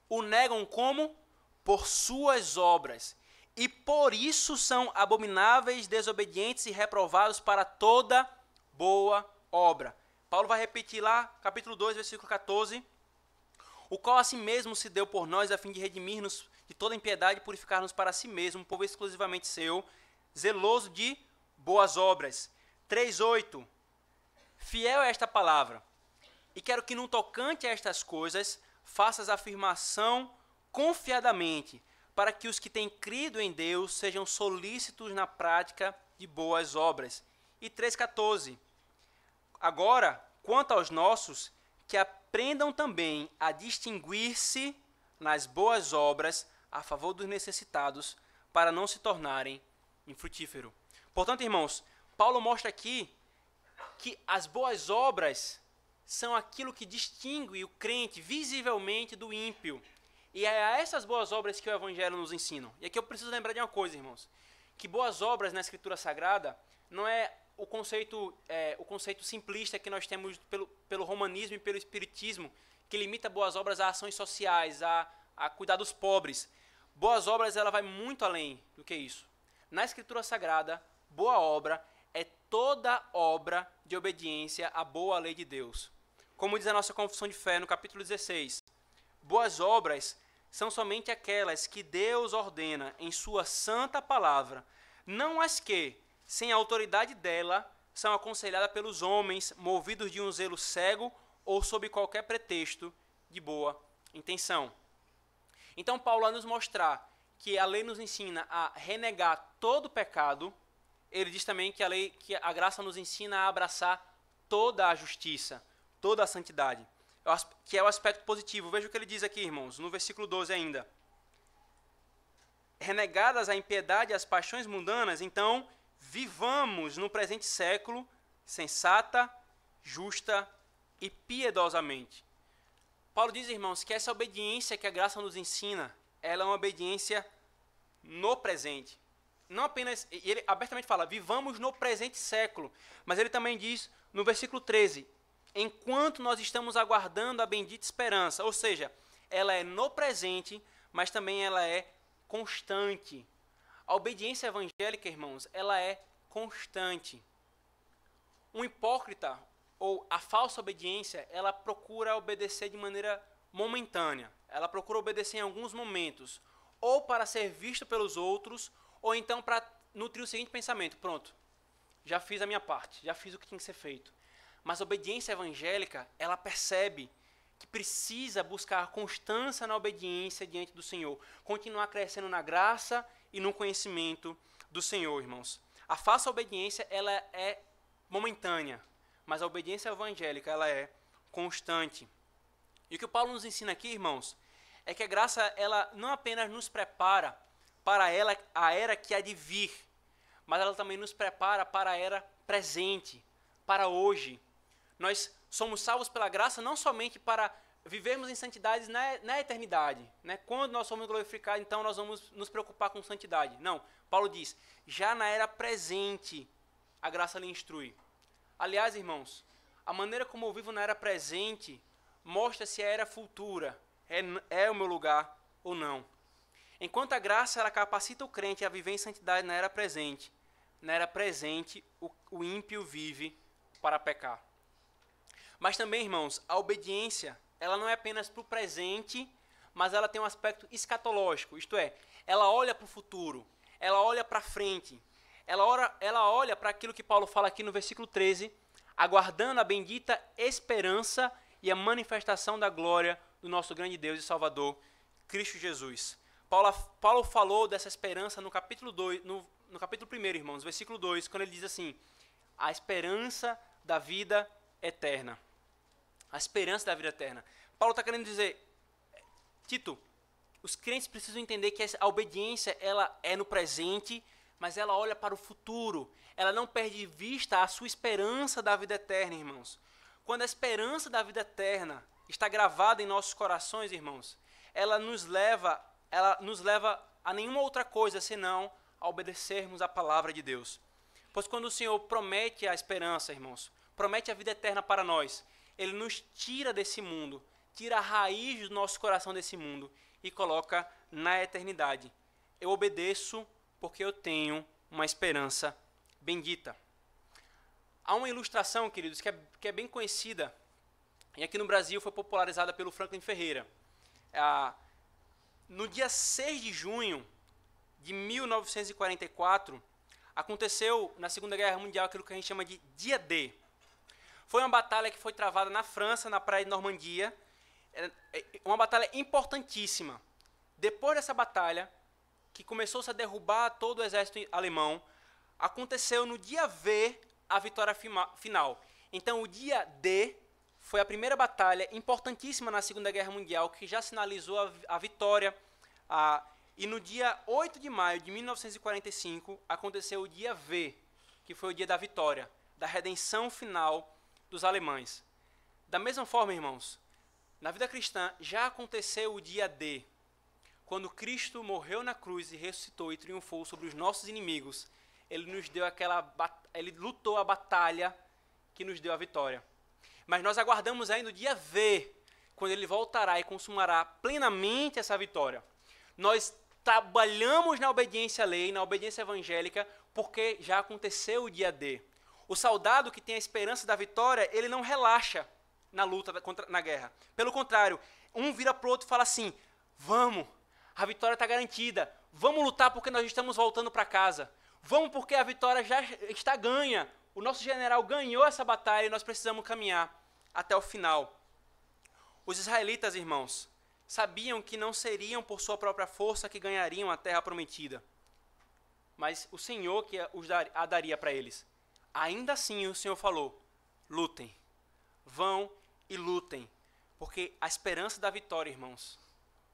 o negam como? Por suas obras, e por isso são abomináveis, desobedientes e reprovados para toda boa obra. Paulo vai repetir lá, capítulo 2, versículo 14. O qual assim mesmo se deu por nós, a fim de redimir-nos de toda impiedade e purificar-nos para si mesmo, um povo exclusivamente seu, zeloso de boas obras. 3:8. Fiel é esta palavra, e quero que no tocante a estas coisas, faças afirmação confiadamente, para que os que têm crido em Deus sejam solícitos na prática de boas obras. E 3:14. Agora, quanto aos nossos, que aprendam também a distinguir-se nas boas obras a favor dos necessitados, para não se tornarem infrutíferos. Portanto, irmãos, Paulo mostra aqui que as boas obras são aquilo que distingue o crente visivelmente do ímpio. E é a essas boas obras que o Evangelho nos ensina. E aqui eu preciso lembrar de uma coisa, irmãos, que boas obras na Escritura Sagrada não é o conceito simplista que nós temos pelo romanismo e pelo espiritismo, que limita boas obras a ações sociais, a cuidar dos pobres. Boas obras, ela vai muito além do que isso. Na Escritura Sagrada, boa obra é toda obra de obediência à boa lei de Deus. Como diz a nossa confissão de fé no capítulo 16, boas obras são somente aquelas que Deus ordena em sua santa palavra, não as que, sem a autoridade dela, são aconselhadas pelos homens, movidos de um zelo cego ou sob qualquer pretexto de boa intenção. Então, Paulo, a nos mostrar que a lei nos ensina a renegar todo o pecado, ele diz também que a graça nos ensina a abraçar toda a justiça, toda a santidade, que é o aspecto positivo. Veja o que ele diz aqui, irmãos, no versículo 12 ainda. Renegadas a impiedade e as paixões mundanas, então vivamos no presente século sensata, justa e piedosamente. Paulo diz, irmãos, que essa obediência que a graça nos ensina, ela é uma obediência no presente. Não apenas, ele abertamente fala, vivamos no presente século, mas ele também diz no versículo 13, enquanto nós estamos aguardando a bendita esperança, ou seja, ela é no presente, mas também ela é constante. A obediência evangélica, irmãos, ela é constante. Um hipócrita, ou a falsa obediência, ela procura obedecer de maneira momentânea. Ela procura obedecer em alguns momentos, ou para ser visto pelos outros, ou então para nutrir o seguinte pensamento: pronto, já fiz a minha parte, já fiz o que tinha que ser feito. Mas a obediência evangélica, ela percebe que precisa buscar constância na obediência diante do Senhor, continuar crescendo na graça e no conhecimento do Senhor, irmãos. A falsa obediência, ela é momentânea, mas a obediência evangélica, ela é constante. E o que o Paulo nos ensina aqui, irmãos, é que a graça, ela não apenas nos prepara para a era que há de vir, mas ela também nos prepara para a era presente, para hoje. Nós somos salvos pela graça não somente para vivermos em santidade na eternidade, né? Quando nós somos glorificados, então nós vamos nos preocupar com santidade. Não, Paulo diz, já na era presente, a graça lhe instrui. Aliás, irmãos, a maneira como eu vivo na era presente mostra se a era futura é o meu lugar ou não. Enquanto a graça ela capacita o crente a viver em santidade na era presente, o ímpio vive para pecar. Mas também, irmãos, a obediência, ela não é apenas para o presente, mas ela tem um aspecto escatológico, isto é, ela olha para o futuro, ela olha para frente, ela olha para aquilo que Paulo fala aqui no versículo 13, aguardando a bendita esperança e a manifestação da glória do nosso grande Deus e Salvador, Cristo Jesus. Paulo falou dessa esperança no capítulo 2, no capítulo 1, irmãos, versículo 2, quando ele diz assim, a esperança da vida eterna. A esperança da vida eterna. Paulo está querendo dizer, Tito, os crentes precisam entender que a obediência ela é no presente, mas ela olha para o futuro. Ela não perde de vista a sua esperança da vida eterna, irmãos. Quando a esperança da vida eterna está gravada em nossos corações, irmãos, ela nos leva a nenhuma outra coisa senão a obedecermos a palavra de Deus. Pois quando o Senhor promete a esperança, irmãos, promete a vida eterna para nós, Ele nos tira desse mundo, tira a raiz do nosso coração desse mundo e coloca na eternidade. Eu obedeço porque eu tenho uma esperança bendita. Há uma ilustração, queridos, que é bem conhecida, e aqui no Brasil foi popularizada pelo Franklin Ferreira. No dia 6 de junho de 1944, aconteceu na Segunda Guerra Mundial aquilo que a gente chama de Dia D. Foi uma batalha que foi travada na França, na praia de Normandia, uma batalha importantíssima. Depois dessa batalha, que começou-se a derrubar todo o exército alemão, aconteceu no dia V a vitória final. Então, o dia D foi a primeira batalha importantíssima na Segunda Guerra Mundial, que já sinalizou a vitória. E no dia 8 de maio de 1945, aconteceu o dia V, que foi o dia da vitória, da redenção final dos alemães. Da mesma forma, irmãos, na vida cristã já aconteceu o dia D, quando Cristo morreu na cruz e ressuscitou e triunfou sobre os nossos inimigos. Ele lutou a batalha que nos deu a vitória. Mas nós aguardamos ainda o dia V, quando ele voltará e consumará plenamente essa vitória. Nós trabalhamos na obediência à lei, na obediência evangélica, porque já aconteceu o dia D. O soldado que tem a esperança da vitória, ele não relaxa na luta, na guerra. Pelo contrário, um vira para o outro e fala assim, vamos, a vitória está garantida, vamos lutar porque nós estamos voltando para casa, vamos porque a vitória já está ganha, o nosso general ganhou essa batalha e nós precisamos caminhar até o final. Os israelitas, irmãos, sabiam que não seriam por sua própria força que ganhariam a terra prometida, mas o Senhor que a daria para eles. Ainda assim o Senhor falou, lutem, vão e lutem, porque a esperança da vitória, irmãos,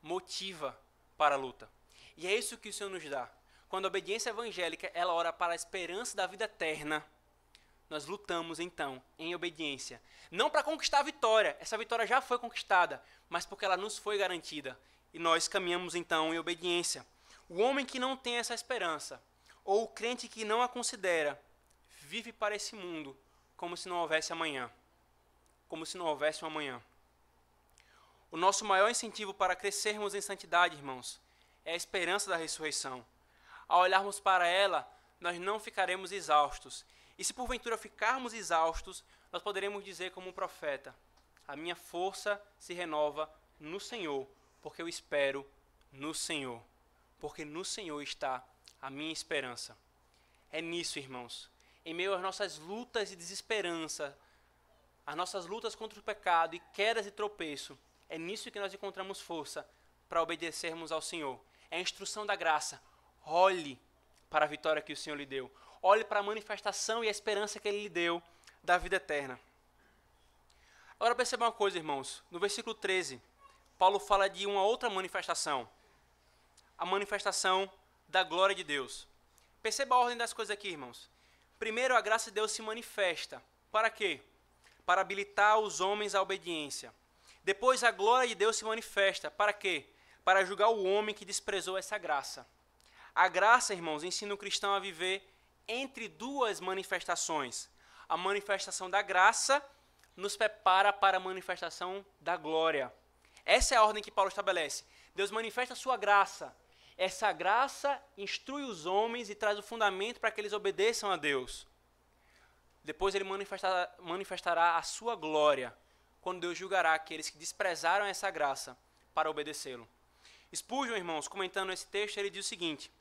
motiva para a luta. E é isso que o Senhor nos dá. Quando a obediência evangélica, ela ora para a esperança da vida eterna, nós lutamos então em obediência. Não para conquistar a vitória, essa vitória já foi conquistada, mas porque ela nos foi garantida. E nós caminhamos então em obediência. O homem que não tem essa esperança, ou o crente que não a considera, vive para esse mundo como se não houvesse amanhã. Como se não houvesse um amanhã. O nosso maior incentivo para crescermos em santidade, irmãos, é a esperança da ressurreição. Ao olharmos para ela, nós não ficaremos exaustos. E se porventura ficarmos exaustos, nós poderemos dizer como um profeta, a minha força se renova no Senhor, porque eu espero no Senhor. Porque no Senhor está a minha esperança. É nisso, irmãos. Em meio às nossas lutas e desesperança, as nossas lutas contra o pecado e quedas e tropeço, é nisso que nós encontramos força para obedecermos ao Senhor. É a instrução da graça. Olhe para a vitória que o Senhor lhe deu. Olhe para a manifestação e a esperança que Ele lhe deu da vida eterna. Agora perceba uma coisa, irmãos. No versículo 13, Paulo fala de uma outra manifestação. A manifestação da glória de Deus. Perceba a ordem das coisas aqui, irmãos. Primeiro, a graça de Deus se manifesta. Para quê? Para habilitar os homens à obediência. Depois, a glória de Deus se manifesta. Para quê? Para julgar o homem que desprezou essa graça. A graça, irmãos, ensina o cristão a viver entre duas manifestações. A manifestação da graça nos prepara para a manifestação da glória. Essa é a ordem que Paulo estabelece. Deus manifesta a sua graça. Essa graça instrui os homens e traz o fundamento para que eles obedeçam a Deus. Depois ele manifestará a sua glória, quando Deus julgará aqueles que desprezaram essa graça para obedecê-lo. Spurgeon, irmãos, comentando esse texto, ele diz o seguinte: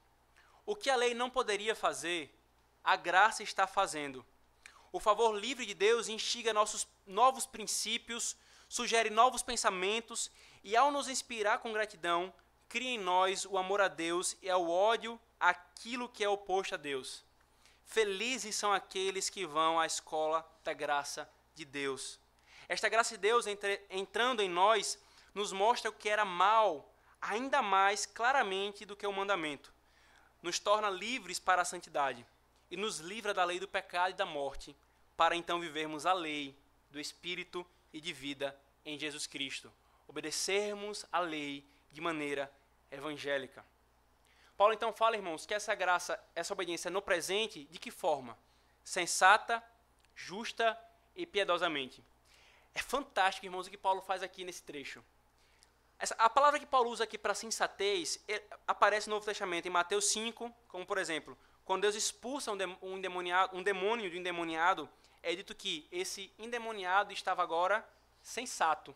o que a lei não poderia fazer, a graça está fazendo. O favor livre de Deus instiga nossos novos princípios, sugere novos pensamentos e, ao nos inspirar com gratidão, cria em nós o amor a Deus e ao ódio àquilo que é oposto a Deus. Felizes são aqueles que vão à escola da graça de Deus. Esta graça de Deus, entrando em nós, nos mostra o que era mal, ainda mais claramente do que o mandamento. Nos torna livres para a santidade e nos livra da lei do pecado e da morte, para então vivermos a lei do Espírito e de vida em Jesus Cristo. Obedecermos a lei de maneira evangélica. Paulo então fala, irmãos, que essa graça, essa obediência no presente, de que forma? Sensata, justa e piedosamente. É fantástico, irmãos, o que Paulo faz aqui nesse trecho. A palavra que Paulo usa aqui para sensatez aparece no Novo Testamento, em Mateus 5, como por exemplo, quando Deus expulsa um demônio de um endemoniado, é dito que esse endemoniado estava agora sensato.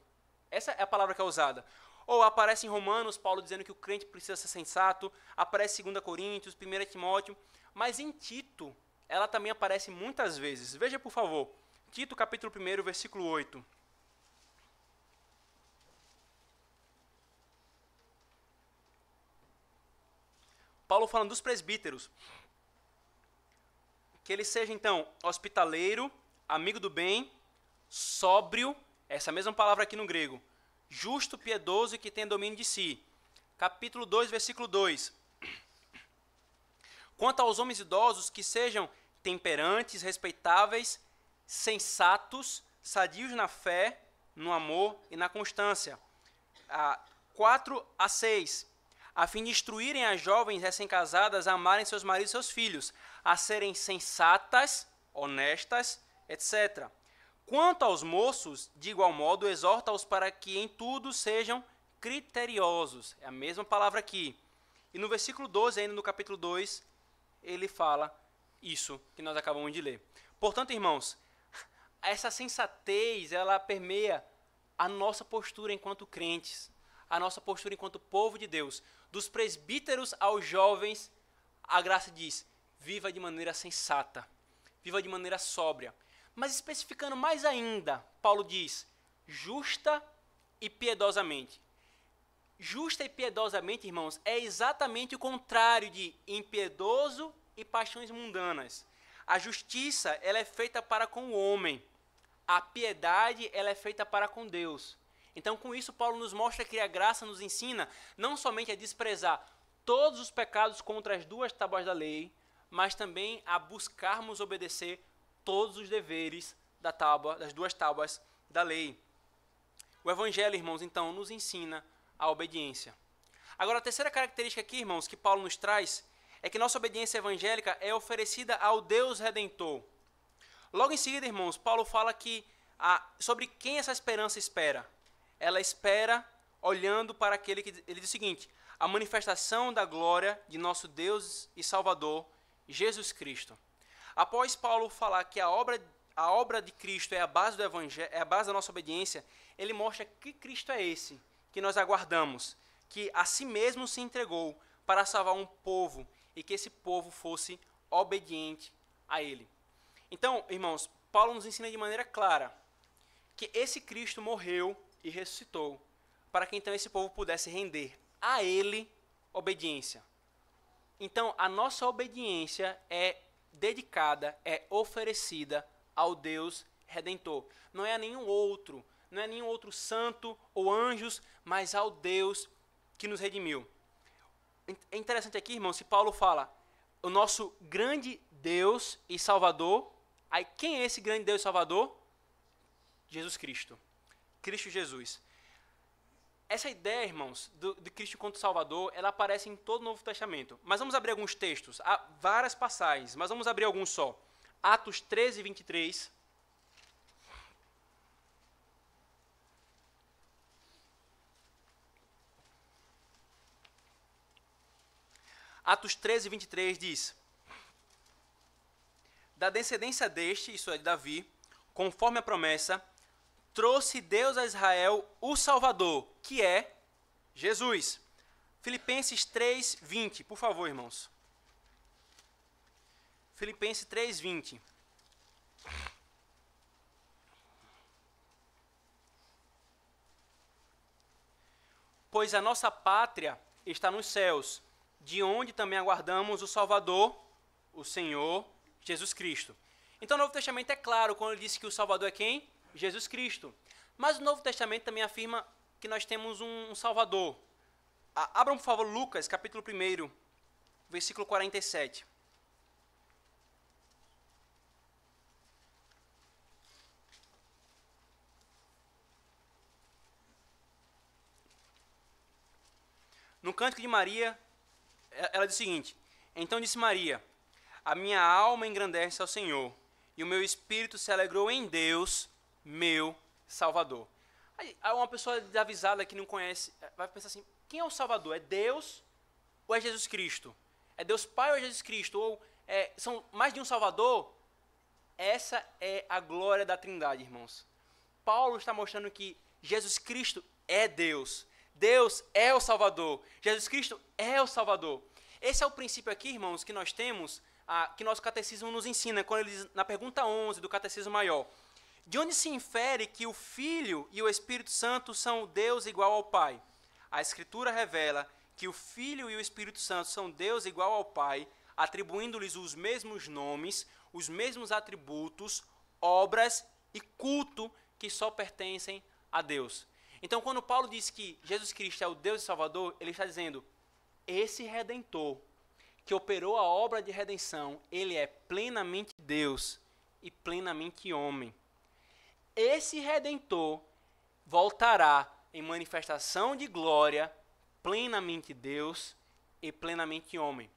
Essa é a palavra que é usada. Ou aparece em Romanos, Paulo dizendo que o crente precisa ser sensato, aparece em 2 Coríntios, 1 Timóteo, mas em Tito, ela também aparece muitas vezes. Veja, por favor, Tito capítulo 1, versículo 8. Paulo falando dos presbíteros, que ele seja então hospitaleiro, amigo do bem, sóbrio, essa mesma palavra aqui no grego, justo, piedoso e que tenha domínio de si. Capítulo 2, versículo 2. Quanto aos homens idosos, que sejam temperantes, respeitáveis, sensatos, sadios na fé, no amor e na constância. 4 a 6. A fim de instruírem as jovens recém-casadas a amarem seus maridos e seus filhos, a serem sensatas, honestas, etc. Quanto aos moços, de igual modo, exorta-os para que em tudo sejam criteriosos. É a mesma palavra aqui. E no versículo 12, ainda no capítulo 2, ele fala isso que nós acabamos de ler. Portanto, irmãos, essa sensatez, ela permeia a nossa postura enquanto crentes, a nossa postura enquanto povo de Deus. Dos presbíteros aos jovens, a graça diz: viva de maneira sensata, viva de maneira sóbria. Mas especificando mais ainda, Paulo diz: justa e piedosamente. Justa e piedosamente, irmãos, é exatamente o contrário de impiedoso e paixões mundanas. A justiça, ela é feita para com o homem. A piedade, ela é feita para com Deus. Então, com isso, Paulo nos mostra que a graça nos ensina não somente a desprezar todos os pecados contra as duas tábuas da lei, mas também a buscarmos obedecer todos os deveres das duas tábuas da lei. O Evangelho, irmãos, então, nos ensina a obediência. Agora, a terceira característica aqui, irmãos, que Paulo nos traz, é que nossa obediência evangélica é oferecida ao Deus Redentor. Logo em seguida, irmãos, Paulo fala que sobre quem essa esperança espera. Ela espera olhando para aquele que... Ele diz o seguinte: a manifestação da glória de nosso Deus e Salvador, Jesus Cristo. Após Paulo falar que a obra de Cristo é a base do Evangelho, é a base da nossa obediência, ele mostra que Cristo é esse que nós aguardamos, que a si mesmo se entregou para salvar um povo e que esse povo fosse obediente a ele. Então, irmãos, Paulo nos ensina de maneira clara que esse Cristo morreu e ressuscitou para que então esse povo pudesse render a ele obediência. Então, a nossa obediência é dedicada, é oferecida ao Deus Redentor. Não é a nenhum outro, não é nenhum outro santo ou anjos, mas ao Deus que nos redimiu. É interessante aqui, irmão, se Paulo fala, o nosso grande Deus e Salvador, aí quem é esse grande Deus e Salvador? Jesus Cristo. Cristo Jesus. Essa ideia, irmãos, de Cristo quanto Salvador, ela aparece em todo o Novo Testamento. Mas vamos abrir alguns textos. Há várias passagens, mas vamos abrir alguns só. Atos 13, 23. Atos 13, 23 diz: da descendência deste, isso é, de Davi, conforme a promessa, trouxe Deus a Israel o Salvador, que é Jesus. Filipenses 3, 20, por favor, irmãos. Filipenses 3, 20. Pois a nossa pátria está nos céus, de onde também aguardamos o Salvador, o Senhor Jesus Cristo. Então o Novo Testamento é claro quando ele diz que o Salvador é quem? Jesus Cristo. Mas o Novo Testamento também afirma que nós temos um Salvador. Abram, por favor, Lucas, capítulo 1, versículo 47. No Cântico de Maria, ela diz o seguinte: então disse Maria, a minha alma engrandece ao Senhor, e o meu espírito se alegrou em Deus, meu Salvador. Aí uma pessoa desavisada que não conhece, vai pensar assim, quem é o Salvador? É Deus ou é Jesus Cristo? É Deus Pai ou é Jesus Cristo? Ou são mais de um Salvador? Essa é a glória da Trindade, irmãos. Paulo está mostrando que Jesus Cristo é Deus. Deus é o Salvador. Jesus Cristo é o Salvador. Esse é o princípio aqui, irmãos, que nós temos, que nosso catecismo nos ensina, quando ele diz, na pergunta 11 do Catecismo Maior, de onde se infere que o Filho e o Espírito Santo são Deus igual ao Pai? A Escritura revela que o Filho e o Espírito Santo são Deus igual ao Pai, atribuindo-lhes os mesmos nomes, os mesmos atributos, obras e culto que só pertencem a Deus. Então, quando Paulo diz que Jesus Cristo é o Deus e Salvador, ele está dizendo, esse Redentor que operou a obra de redenção, ele é plenamente Deus e plenamente homem. Esse Redentor voltará em manifestação de glória, plenamente Deus e plenamente homem.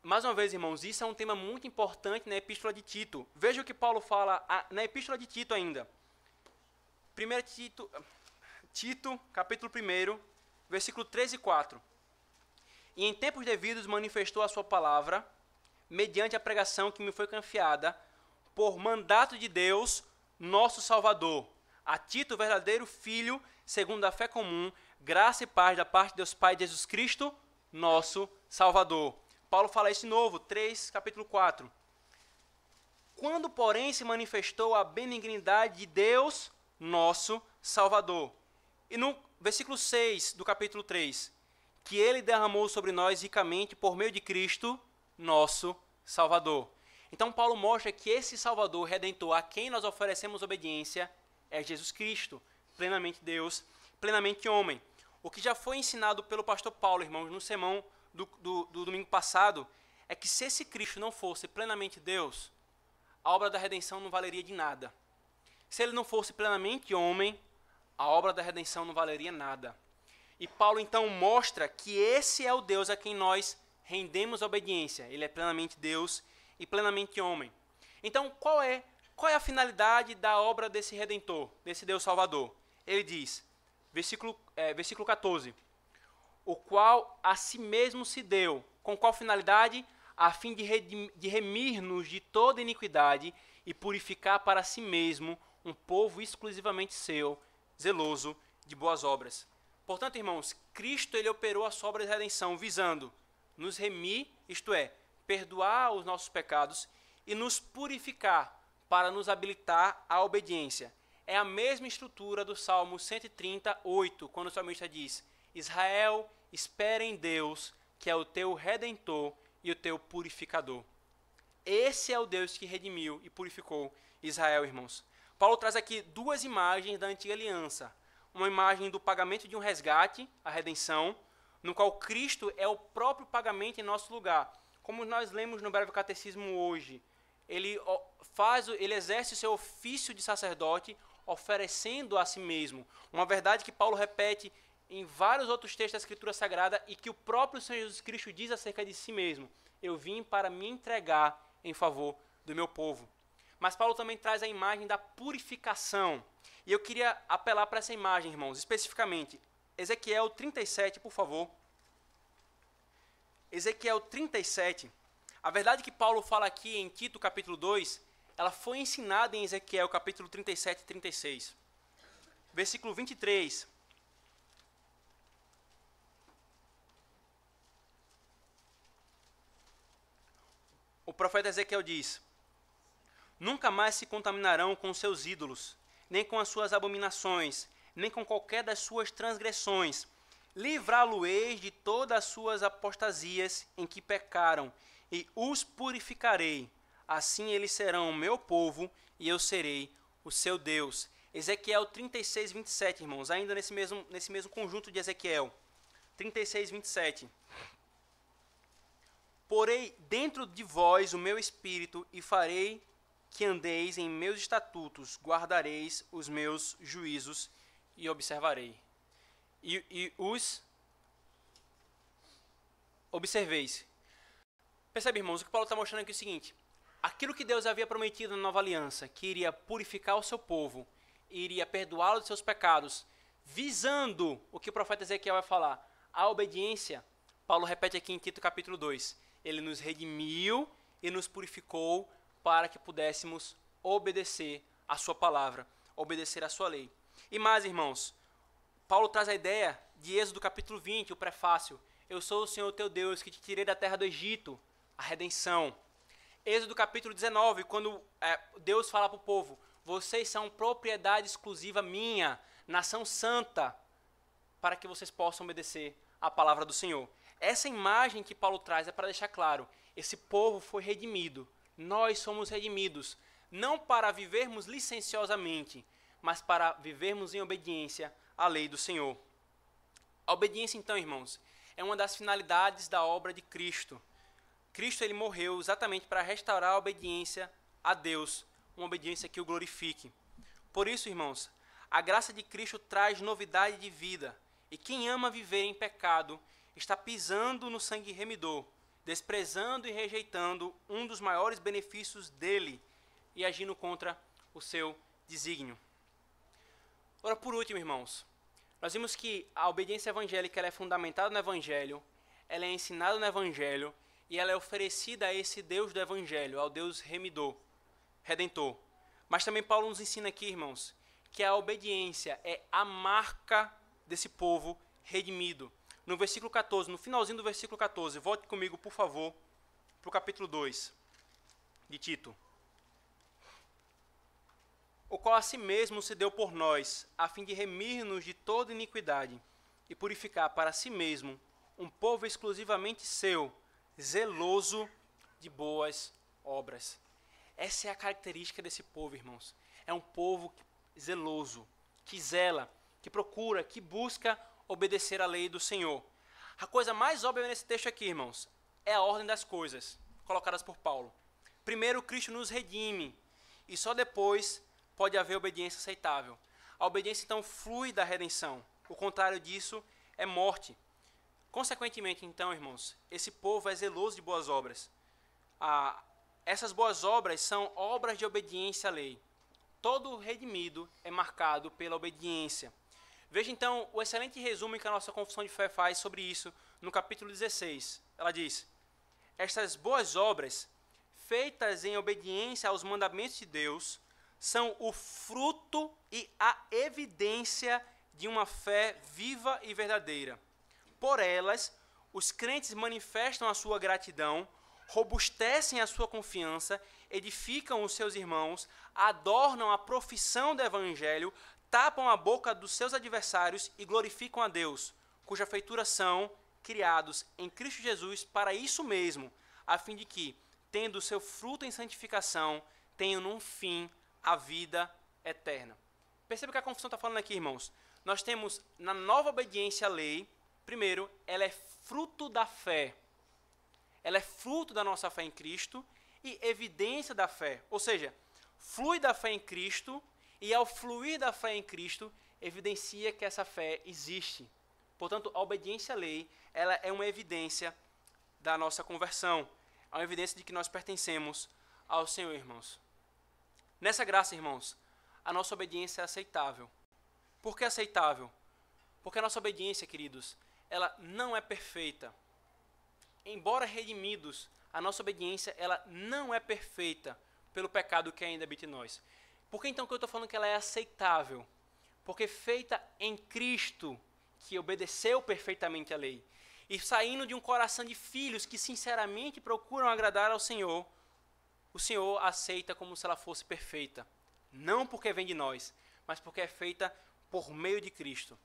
Mais uma vez, irmãos, isso é um tema muito importante na Epístola de Tito. Veja o que Paulo fala na Epístola de Tito ainda. 1 Tito, capítulo 1, versículo 3 e 4. E em tempos devidos manifestou a sua palavra, mediante a pregação que me foi confiada, por mandato de Deus, nosso Salvador, a Tito, verdadeiro filho, segundo a fé comum, graça e paz da parte de Deus Pai de Jesus Cristo, nosso Salvador. Paulo fala isso de novo, capítulo 4. Quando, porém, se manifestou a benignidade de Deus, nosso Salvador. E no versículo 6 do capítulo 3, que ele derramou sobre nós ricamente por meio de Cristo, nosso Salvador. Então Paulo mostra que esse Salvador Redentor a quem nós oferecemos obediência é Jesus Cristo, plenamente Deus, plenamente homem. O que já foi ensinado pelo pastor Paulo, irmãos, no sermão do domingo passado, é que se esse Cristo não fosse plenamente Deus, a obra da redenção não valeria de nada. Se ele não fosse plenamente homem, a obra da redenção não valeria nada. E Paulo então mostra que esse é o Deus a quem nós rendemos obediência. Ele é plenamente Deus e plenamente homem. Então, qual é a finalidade da obra desse Redentor, desse Deus Salvador? Ele diz, versículo 14, o qual a si mesmo se deu. Com qual finalidade? A fim de remir-nos de toda iniquidade e purificar para si mesmo um povo exclusivamente seu, zeloso de boas obras. Portanto, irmãos, Cristo ele operou a sua obra de redenção visando nos remir, isto é, perdoar os nossos pecados e nos purificar para nos habilitar à obediência. É a mesma estrutura do Salmo 138, quando o salmista diz, Israel, espera em Deus, que é o teu Redentor e o teu purificador. Esse é o Deus que redimiu e purificou Israel, irmãos. Paulo traz aqui duas imagens da antiga aliança. Uma imagem do pagamento de um resgate, a redenção, no qual Cristo é o próprio pagamento em nosso lugar. Como nós lemos no breve catecismo hoje, ele exerce o seu ofício de sacerdote, oferecendo a si mesmo. Uma verdade que Paulo repete em vários outros textos da Escritura Sagrada e que o próprio Senhor Jesus Cristo diz acerca de si mesmo. Eu vim para me entregar em favor do meu povo. Mas Paulo também traz a imagem da purificação. E eu queria apelar para essa imagem, irmãos, especificamente. Ezequiel 37, por favor. Ezequiel 37. A verdade que Paulo fala aqui em Tito, capítulo 2, ela foi ensinada em Ezequiel, capítulo 37 e 36. Versículo 23. O profeta Ezequiel diz: Nunca mais se contaminarão com seus ídolos, nem com as suas abominações, nem com qualquer das suas transgressões. Livrá-lo-eis de todas as suas apostasias em que pecaram, e os purificarei. Assim eles serão o meu povo, e eu serei o seu Deus. Ezequiel 36, 27, irmãos, ainda nesse mesmo conjunto de Ezequiel. 36, 27. Porei dentro de vós o meu espírito, e farei que andeis em meus estatutos, guardareis os meus juízos, e observarei. E os observeis. Percebe, irmãos, o que Paulo está mostrando aqui é o seguinte: aquilo que Deus havia prometido na nova aliança, que iria purificar o seu povo, iria perdoá-lo de seus pecados, visando o que o profeta Ezequiel vai falar, a obediência, Paulo repete aqui em Tito capítulo 2, ele nos redimiu e nos purificou para que pudéssemos obedecer a sua palavra, obedecer a sua lei. E mais, irmãos, Paulo traz a ideia de Êxodo capítulo 20, o prefácio: eu sou o Senhor teu Deus que te tirei da terra do Egito, a redenção. Êxodo capítulo 19, quando Deus fala para o povo: vocês são propriedade exclusiva minha, nação santa, para que vocês possam obedecer a palavra do Senhor. Essa imagem que Paulo traz é para deixar claro: esse povo foi redimido, nós somos redimidos, não para vivermos licenciosamente, mas para vivermos em obediência à lei do Senhor. A obediência, então, irmãos, é uma das finalidades da obra de Cristo. Cristo, ele morreu exatamente para restaurar a obediência a Deus, uma obediência que o glorifique. Por isso, irmãos, a graça de Cristo traz novidade de vida, e quem ama viver em pecado está pisando no sangue remidor, desprezando e rejeitando um dos maiores benefícios dele e agindo contra o seu desígnio. Ora, por último, irmãos, nós vimos que a obediência evangélica ela é fundamentada no Evangelho, ela é ensinada no Evangelho e ela é oferecida a esse Deus do Evangelho, ao Deus redentor. Mas também Paulo nos ensina aqui, irmãos, que a obediência é a marca desse povo redimido. No versículo 14, no finalzinho do versículo 14, volte comigo, por favor, para o capítulo 2 de Tito. O qual a si mesmo se deu por nós, a fim de remir-nos de toda iniquidade e purificar para si mesmo um povo exclusivamente seu, zeloso de boas obras. Essa é a característica desse povo, irmãos. É um povo zeloso, que zela, que procura, que busca obedecer à lei do Senhor. A coisa mais óbvia nesse texto aqui, irmãos, é a ordem das coisas colocadas por Paulo. Primeiro, Cristo nos redime, e só depois pode haver obediência aceitável. A obediência, então, flui da redenção. O contrário disso é morte. Consequentemente, então, irmãos, esse povo é zeloso de boas obras. Essas boas obras são obras de obediência à lei. Todo redimido é marcado pela obediência. Veja, então, o excelente resumo que a nossa confissão de fé faz sobre isso no capítulo 16. Ela diz: estas boas obras, feitas em obediência aos mandamentos de Deus, são o fruto e a evidência de uma fé viva e verdadeira. Por elas, os crentes manifestam a sua gratidão, robustecem a sua confiança, edificam os seus irmãos, adornam a profissão do Evangelho, tapam a boca dos seus adversários e glorificam a Deus, cuja feitura são criados em Cristo Jesus para isso mesmo, a fim de que, tendo seu fruto em santificação, tenham no fim a vida eterna. Perceba que a confissão está falando aqui, irmãos. Nós temos na nova obediência à lei, primeiro, ela é fruto da fé. Ela é fruto da nossa fé em Cristo e evidência da fé. Ou seja, flui da fé em Cristo e ao fluir da fé em Cristo, evidencia que essa fé existe. Portanto, a obediência à lei, ela é uma evidência da nossa conversão. É uma evidência de que nós pertencemos ao Senhor, irmãos. Nessa graça, irmãos, a nossa obediência é aceitável. Por que aceitável? Porque a nossa obediência, queridos, ela não é perfeita. Embora redimidos, a nossa obediência ela não é perfeita pelo pecado que ainda habita em nós. Por que então que eu estou falando que ela é aceitável? Porque feita em Cristo, que obedeceu perfeitamente a lei, e saindo de um coração de filhos que sinceramente procuram agradar ao Senhor, o Senhor aceita como se ela fosse perfeita. Não porque vem de nós, mas porque é feita por meio de Cristo.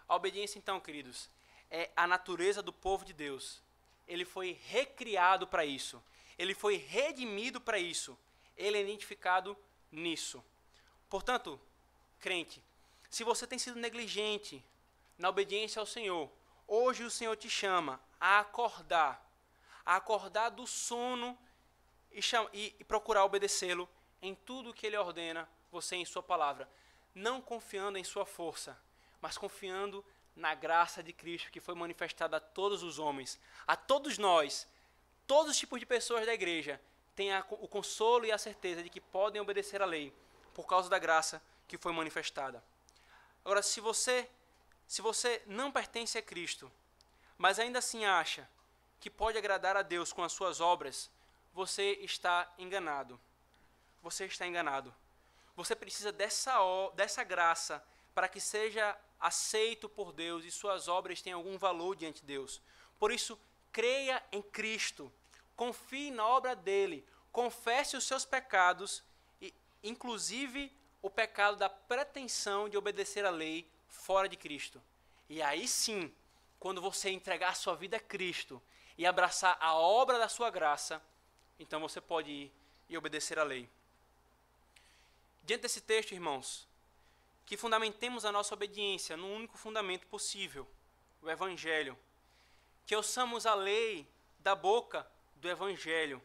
A obediência então, queridos, é a natureza do povo de Deus. Ele foi recriado para isso. Ele foi redimido para isso. Ele é identificado nisso. Portanto, crente, se você tem sido negligente na obediência ao Senhor, hoje o Senhor te chama a acordar do sono e procurar obedecê-lo em tudo que Ele ordena você em sua palavra, não confiando em sua força, mas confiando na graça de Cristo que foi manifestada a todos os homens, a todos nós, todos os tipos de pessoas da igreja, têm o consolo e a certeza de que podem obedecer à lei por causa da graça que foi manifestada. Agora, se você não pertence a Cristo, mas ainda assim acha que pode agradar a Deus com as suas obras, você está enganado. Você está enganado. Você precisa dessa graça para que seja aceito por Deus e suas obras tenham algum valor diante de Deus. Por isso, creia em Cristo, confie na obra dele, confesse os seus pecados, e, inclusive o pecado da pretensão de obedecer à lei fora de Cristo. E aí sim, quando você entregar a sua vida a Cristo e abraçar a obra da sua graça, então você pode ir e obedecer à lei. Diante desse texto, irmãos, que fundamentemos a nossa obediência no único fundamento possível, o Evangelho. Que ouçamos a lei da boca do Evangelho.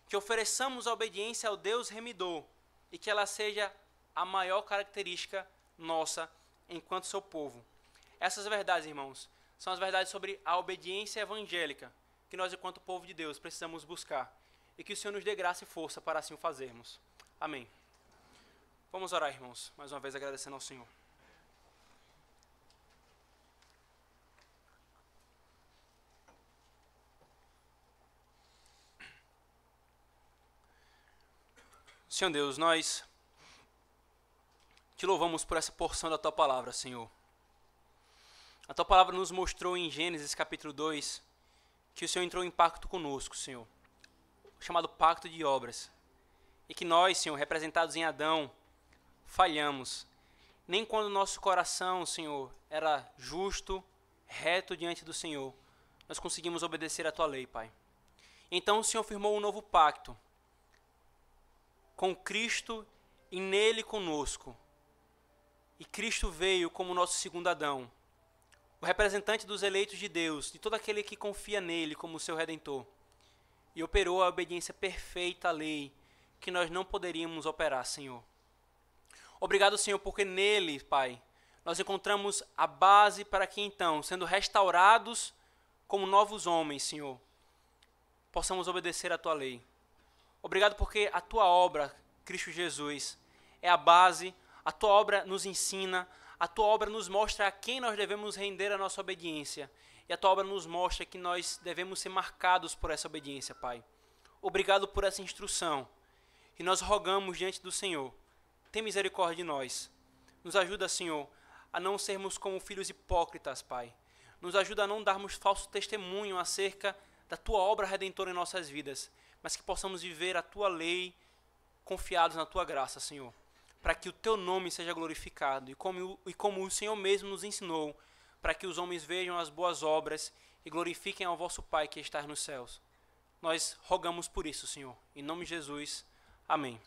Que ofereçamos a obediência ao Deus remidor e que ela seja a maior característica nossa enquanto seu povo. Essas verdades, irmãos, são as verdades sobre a obediência evangélica que nós, enquanto povo de Deus, precisamos buscar e que o Senhor nos dê graça e força para assim o fazermos. Amém. Vamos orar, irmãos, mais uma vez agradecendo ao Senhor. Senhor Deus, nós te louvamos por essa porção da Tua palavra, Senhor. A Tua palavra nos mostrou em Gênesis capítulo 2 que o Senhor entrou em pacto conosco, Senhor, chamado pacto de obras, e que nós, Senhor, representados em Adão, falhamos. Nem quando nosso coração, Senhor, era justo, reto diante do Senhor, nós conseguimos obedecer a Tua lei, Pai. Então o Senhor firmou um novo pacto com Cristo e nele conosco. E Cristo veio como nosso segundo Adão, o representante dos eleitos de Deus, de todo aquele que confia nele como seu Redentor, e operou a obediência perfeita à lei que nós não poderíamos operar, Senhor. Obrigado, Senhor, porque nele, Pai, nós encontramos a base para que então, sendo restaurados como novos homens, Senhor, possamos obedecer a Tua lei. Obrigado porque a Tua obra, Cristo Jesus, é a base, a Tua obra nos ensina, a Tua obra nos mostra a quem nós devemos render a nossa obediência, e a Tua obra nos mostra que nós devemos ser marcados por essa obediência, Pai. Obrigado por essa instrução, e nós rogamos diante do Senhor, tem misericórdia de nós. Nos ajuda, Senhor, a não sermos como filhos hipócritas, Pai. Nos ajuda a não darmos falso testemunho acerca da Tua obra redentora em nossas vidas, mas que possamos viver a Tua lei confiados na Tua graça, Senhor, para que o Teu nome seja glorificado e como o Senhor mesmo nos ensinou, para que os homens vejam as boas obras e glorifiquem ao vosso Pai que está nos céus. Nós rogamos por isso, Senhor. Em nome de Jesus. Amém.